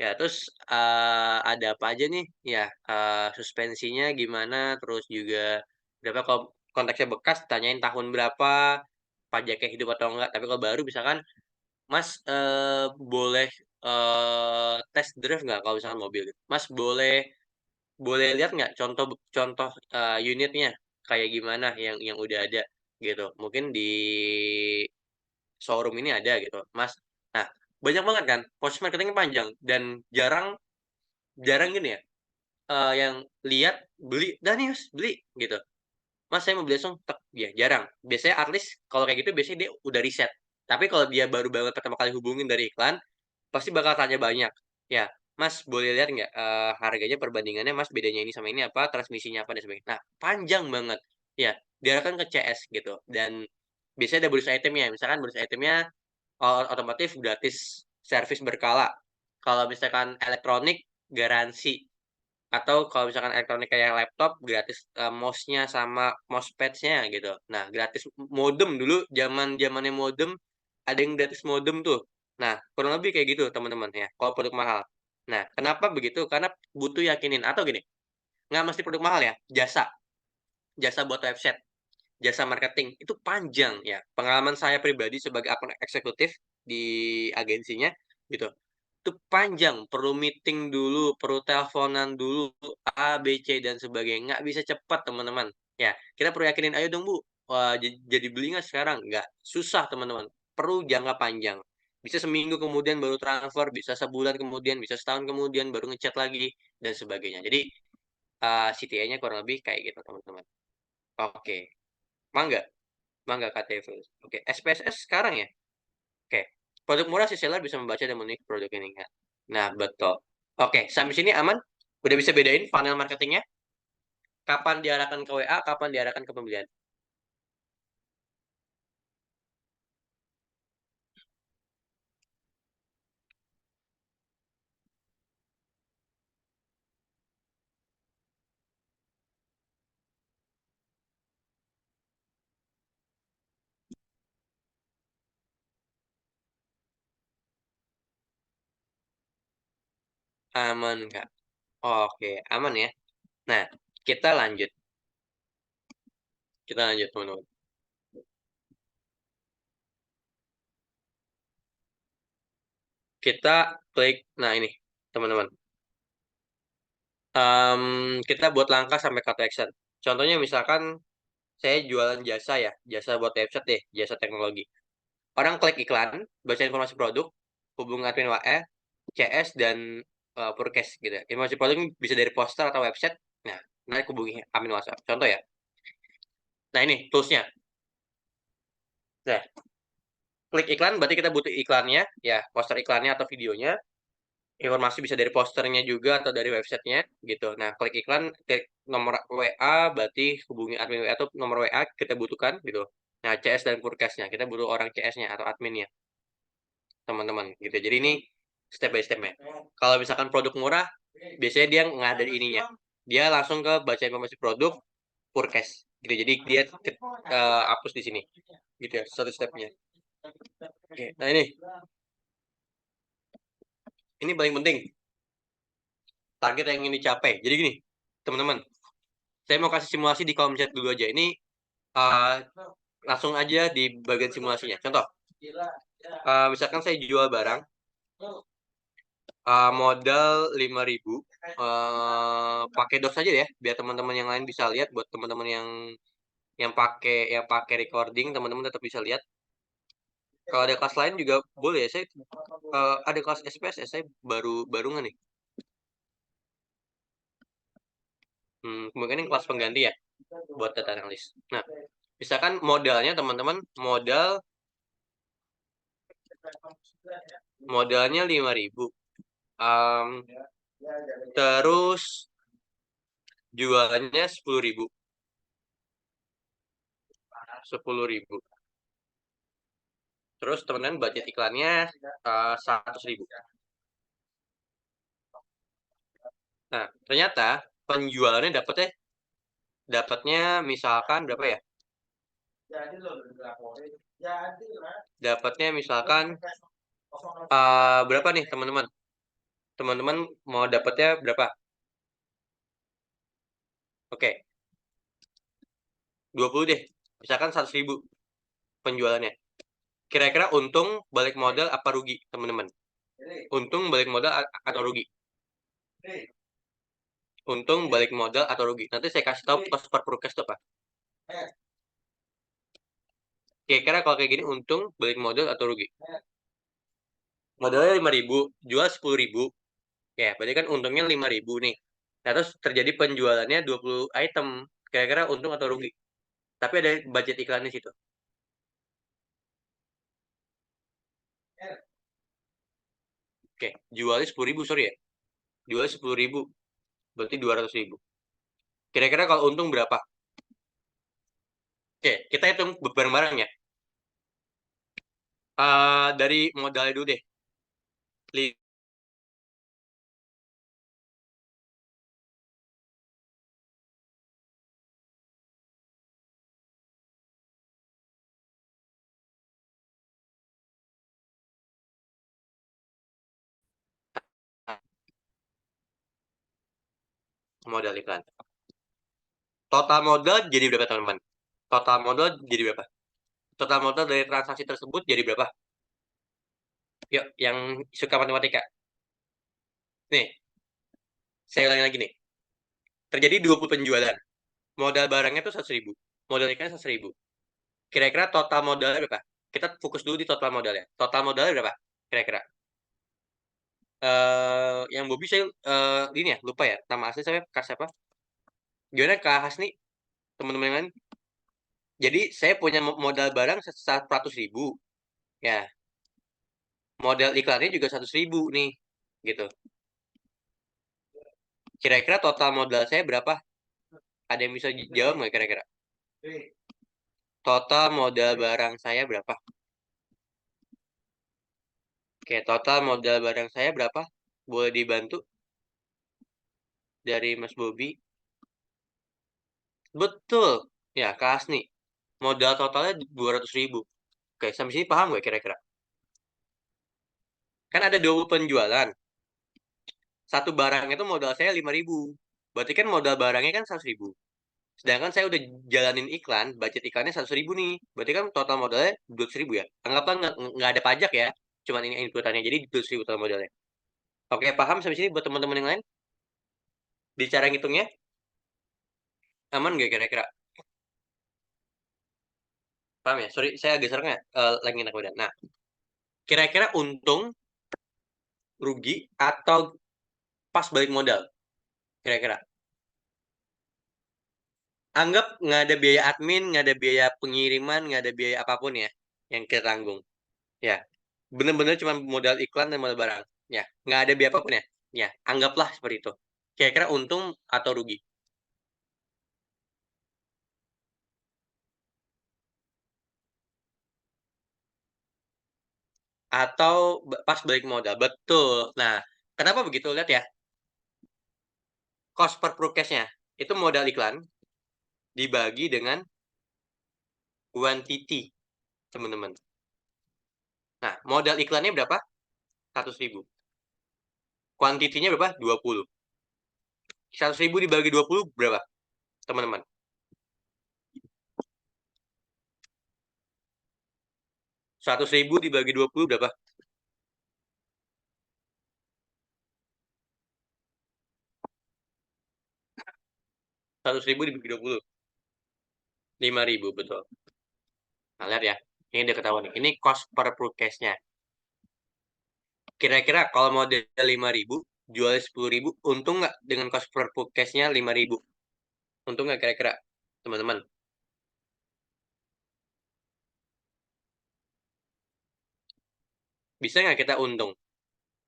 Speaker 1: Ya, terus, ada apa aja nih? Ya, suspensinya gimana, terus juga berapa kalau konteksnya bekas tanyain tahun berapa, pajaknya hidup atau enggak. Tapi kalau baru misalkan, "Mas, boleh, test drive nggak?" Kalau misalkan mobil gitu. "Mas, boleh boleh lihat nggak contoh, unitnya, kayak gimana yang udah ada?" Gitu. Mungkin di showroom ini ada gitu, "Mas." Nah, banyak banget kan, proses marketingnya panjang dan jarang jarang gini ya, yang lihat, beli, "Dah nih Mas, beli," gitu. "Mas, saya mau beli langsung," tek, ya jarang. Biasanya at least kalau kayak gitu biasanya dia udah riset. Tapi kalau dia baru banget pertama kali hubungin dari iklan, pasti bakal tanya banyak. Ya, "Mas, boleh lihat nggak, harganya perbandingannya Mas bedanya ini sama ini apa, transmisinya apa dan sebagainya." Nah, panjang banget. Ya, diarahkan ke CS gitu dan biasanya ada bonus item-nya. Misalkan bonus item-nya, otomotif gratis servis berkala. Kalau misalkan elektronik, garansi. Atau kalau misalkan elektronik kayak laptop, gratis, mouse-nya sama mousepads-nya gitu. Nah, gratis modem dulu, zaman-zamannya modem, ada yang gratis modem tuh. Nah, kurang lebih kayak gitu teman-teman ya, kalau produk mahal. Nah, kenapa begitu? Karena butuh yakinin atau gini, nggak mesti produk mahal ya, jasa. Jasa buat website, jasa marketing, itu panjang ya. Pengalaman saya pribadi sebagai akun eksekutif di agensinya gitu, itu panjang, perlu meeting dulu, perlu teleponan dulu, A, B, C, dan sebagainya. Nggak bisa cepat, teman-teman. Ya, kita perlu yakinin, "Ayo dong, Bu, jadi beli nggak sekarang?" Nggak, susah, teman-teman. Perlu jangka panjang. Bisa seminggu kemudian baru transfer, bisa sebulan kemudian, bisa setahun kemudian baru ngechat lagi, dan sebagainya. Jadi, CTA-nya kurang lebih kayak gitu, teman-teman. Oke. Mangga mangga Kak Davis. Oke, SPSS sekarang ya? Oke. Produk murah si seller bisa membaca dan memenuhi produk ini kan. Nah, betul. Oke, sampai sini aman? Udah bisa bedain funnel marketingnya? Kapan diarahkan ke WA, kapan diarahkan ke pembelian? Aman, Kak. Oke, aman ya. Nah, kita lanjut. Kita lanjut, teman-teman. Kita klik, nah ini, teman-teman. Kita buat langkah sampai call to action. Contohnya misalkan saya jualan jasa ya, jasa buat website deh, jasa teknologi. Orang klik iklan, baca informasi produk, hubungi admin WA, CS, dan Purkes gitu. Informasi produk ini bisa dari poster atau website. Nah, nanti hubungi admin WhatsApp. Contoh ya. Nah, ini toolsnya. Nah, klik iklan berarti kita butuh iklannya, ya poster iklannya atau videonya. Informasi bisa dari posternya juga atau dari websitenya gitu. Nah, klik iklan, klik nomor WA, berarti hubungi admin WA atau nomor WA kita butuhkan gitu. Nah, CS dan Purkesnya, kita butuh orang CS-nya atau adminnya, teman-teman gitu. Jadi ini step by step-nya. Kalau misalkan produk murah, biasanya dia nggak ada ininya. Dia langsung ke baca informasi produk, Purkes gitu. Jadi dia hapus di sini. Gitu ya, satu stepnya. Oke, nah ini paling penting, target yang ingin dicapai. Jadi gini, teman-teman, saya mau kasih simulasi di kolom chat dulu aja. Ini uh, langsung aja di bagian simulasinya. Contoh, misalkan saya jual barang, Modal 5.000. Pakai dos aja ya, biar teman-teman yang lain bisa lihat. Buat teman-teman yang pakai recording, teman-teman tetap bisa lihat. Kalau ada kelas lain juga boleh ya. Saya ada kelas SPSS, saya baru nggak nih. Kemungkinan kelas pengganti ya buat data analis. Nah, misalkan modalnya teman-teman modalnya 5.000. Terus jualannya 10.000. 10.000. Terus teman-teman budget iklannya 100.000. Nah, ternyata penjualannya dapatnya misalkan berapa ya? Dapatnya misalkan berapa nih teman-teman? Teman-teman mau dapatnya berapa? Oke, 20 deh. Misalkan 100.000 penjualannya. Kira-kira untung balik modal apa rugi, teman-teman? Untung balik modal atau rugi? Untung balik modal atau rugi? Nanti saya kasih tahu cost per prokes itu apa. Kira-kira kalau kayak gini untung balik modal atau rugi? Modalnya 5.000, jual 10.000. Ya, berarti kan untungnya 5.000 nih. Nah, terus terjadi penjualannya 20 item. Kira-kira untung atau rugi? Tapi ada budget iklan di situ. Oke, jualnya 10.000, sorry ya. Jualnya 10.000, berarti 200.000. Kira-kira kalau untung berapa? Oke, kita hitung bareng-bareng ya. Dari modalnya dulu deh. 5 modal iklan. Total modal jadi berapa, teman-teman? Total modal jadi berapa? Total modal dari transaksi tersebut jadi berapa? Yuk, yang suka matematika. Nih, saya ulangi lagi nih. Terjadi 20 penjualan. Modal barangnya tuh 100.000. Modal ikannya 100.000. Kira-kira total modalnya berapa? Kita fokus dulu di total modalnya. Total modalnya berapa? Kira-kira. Yang Bobby saya ini ya, lupa ya. Nama asli saya Kak siapa? Gimana Kak Hasni? Teman-teman yang lain. Jadi saya punya modal barang 100.000. Ya, modal iklannya juga 100.000 nih. Gitu. Kira-kira total modal saya berapa? Ada yang bisa jawab nggak kira-kira? Total modal barang saya berapa? Oke, total modal barang saya berapa? Boleh dibantu dari Mas Bobby? Betul. Ya, Kak Asni. Modal totalnya 200.000. Oke, sampai sini paham nggak kira-kira? Kan ada 20 penjualan. Satu barang itu modal saya 5.000. Berarti kan modal barangnya kan 100.000. Sedangkan saya udah jalanin iklan, budget iklannya 100.000 nih. Berarti kan total modalnya 200.000 ya. Anggaplah nggak ada pajak ya. Cuman ini inputannya. Jadi 200.000 total modalnya. Oke, paham sampai sini buat teman-teman yang lain? Di cara ngitungnya, aman nggak kira-kira? Paham ya? Sorry, saya agak serang ya. Lagi enak badan. Nah, kira-kira untung, rugi, atau pas balik modal? Kira-kira. Anggap nggak ada biaya admin, nggak ada biaya pengiriman, nggak ada biaya apapun ya yang kita tanggung. Ya, bener-bener cuma modal iklan dan modal barang. Ya, nggak ada biaya apapun ya. Ya, anggaplah seperti itu. Kira-kira untung atau rugi? Atau pas balik modal? Betul. Nah, kenapa begitu? Lihat ya, cost per prokesnya. Itu modal iklan dibagi dengan quantity, teman-teman. Nah, modal iklannya berapa? 100.000. Kuantitinya berapa? 20. 100.000 dibagi 20 berapa, teman-teman? 100.000 dibagi 20 berapa? 100.000 dibagi 20. 5.000, betul. Nah, lihat ya. Ini udah ketahuan nih. Ini cost per proof-case-nya. Kira-kira kalau model 5.000, jual 10.000, untung nggak dengan cost per proof-case-nya 5.000? Untung nggak kira-kira, teman-teman? Bisa nggak kita untung?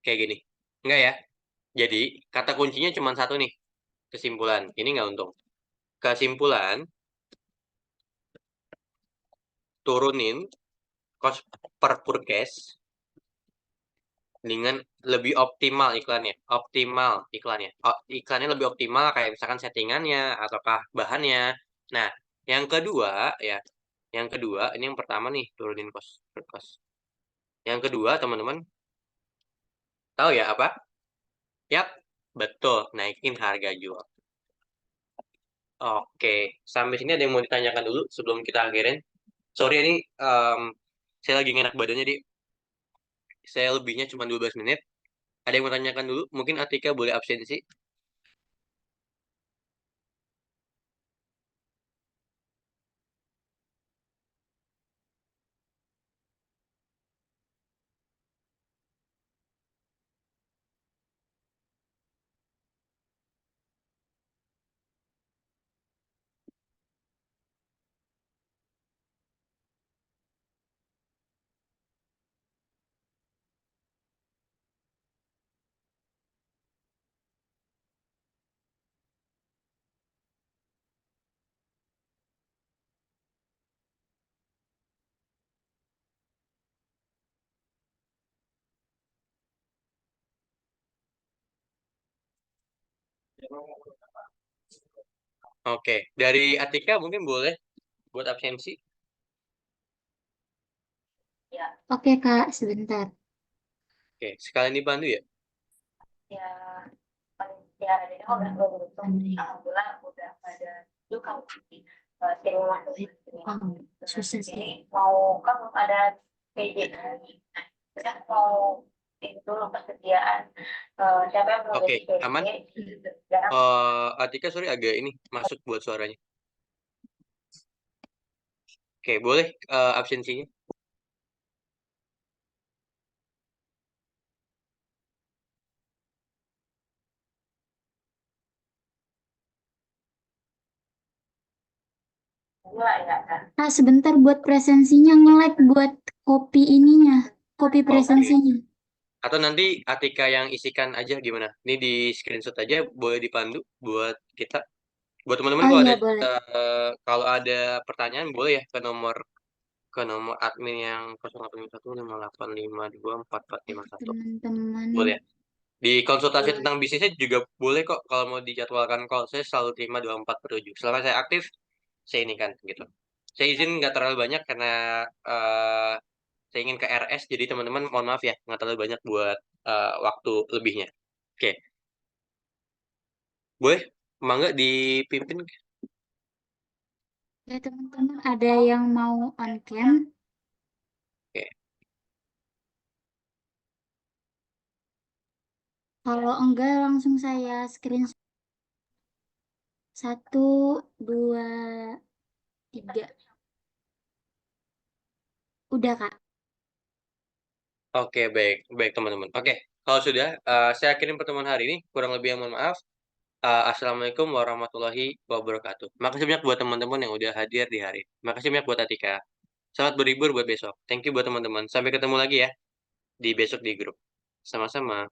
Speaker 1: Kayak gini. Nggak ya? Jadi, kata kuncinya cuma satu nih. Kesimpulan. Ini nggak untung. Kesimpulan, turunin cost per purchase dengan lebih optimal iklannya. Optimal iklannya. Iklannya lebih optimal kayak misalkan settingannya ataukah bahannya. Nah, yang kedua ya, yang kedua ini yang pertama nih turunin cost per cost. Yang kedua teman-teman tahu ya apa? Yap, betul naikin harga jual. Oke, sampai sini ada yang mau ditanyakan dulu sebelum kita akhirin. Sorry ini saya lagi nggak enak badannya di saya lebihnya cuma 12 menit. Ada yang mau tanyakan dulu? Mungkin Atika boleh absensi. Oke, dari Atika mungkin boleh buat absensi.
Speaker 3: Oke Kak, sebentar.
Speaker 1: Oke, sekalian dibantu ya.
Speaker 3: Ya, ya ini udah beruntung. Alhamdulillah udah pada juga terima susah sih. Mau kan belum ada PJ lagi. Nah, mau itu dulu persediaan. Siapa yang mau
Speaker 1: Oke,
Speaker 3: jadi PJ?
Speaker 1: aman.
Speaker 3: Dan
Speaker 1: Atika, sorry agak ini masuk buat suaranya. Oke, boleh absensinya.
Speaker 3: mulai ya kan? Sebentar buat presensinya nge-lag buat kopi ininya, kopi
Speaker 1: Oke.
Speaker 3: presensinya.
Speaker 1: Atau nanti Atika yang isikan aja gimana? Ini di screenshot aja, boleh dipandu buat kita. Buat teman-teman
Speaker 3: Oh
Speaker 1: kalau
Speaker 3: iya
Speaker 1: ada
Speaker 3: boleh.
Speaker 1: kalau ada pertanyaan boleh ya ke nomor admin yang 085158524451.
Speaker 3: Teman-teman.
Speaker 1: Boleh ya? Di konsultasi
Speaker 3: Boleh.
Speaker 1: tentang bisnisnya juga boleh kok kalau mau dijadwalkan call. Saya selalu terima 24/7. Selama saya aktif, saya ini kan gitu. Saya izin nggak terlalu banyak karena eh, saya ingin ke RS, jadi teman-teman mohon maaf ya, nggak terlalu banyak buat waktu lebihnya. Oke, boleh? Mangga dipimpin.
Speaker 3: Ya teman-teman ada yang mau on cam?
Speaker 1: Oke,
Speaker 3: Kalau enggak langsung saya screenshot. 1, 2, 3. Udah Kak.
Speaker 1: oke, baik, baik teman-teman. Oke, kalau sudah, saya kirim pertemuan hari ini. Kurang lebih yang mohon maaf. Assalamualaikum warahmatullahi wabarakatuh. Makasih banyak buat teman-teman yang udah hadir di hari ini. Makasih banyak buat Atika. Selamat berlibur buat besok. Thank you buat teman-teman. Sampai ketemu lagi ya di besok di grup. Sama-sama.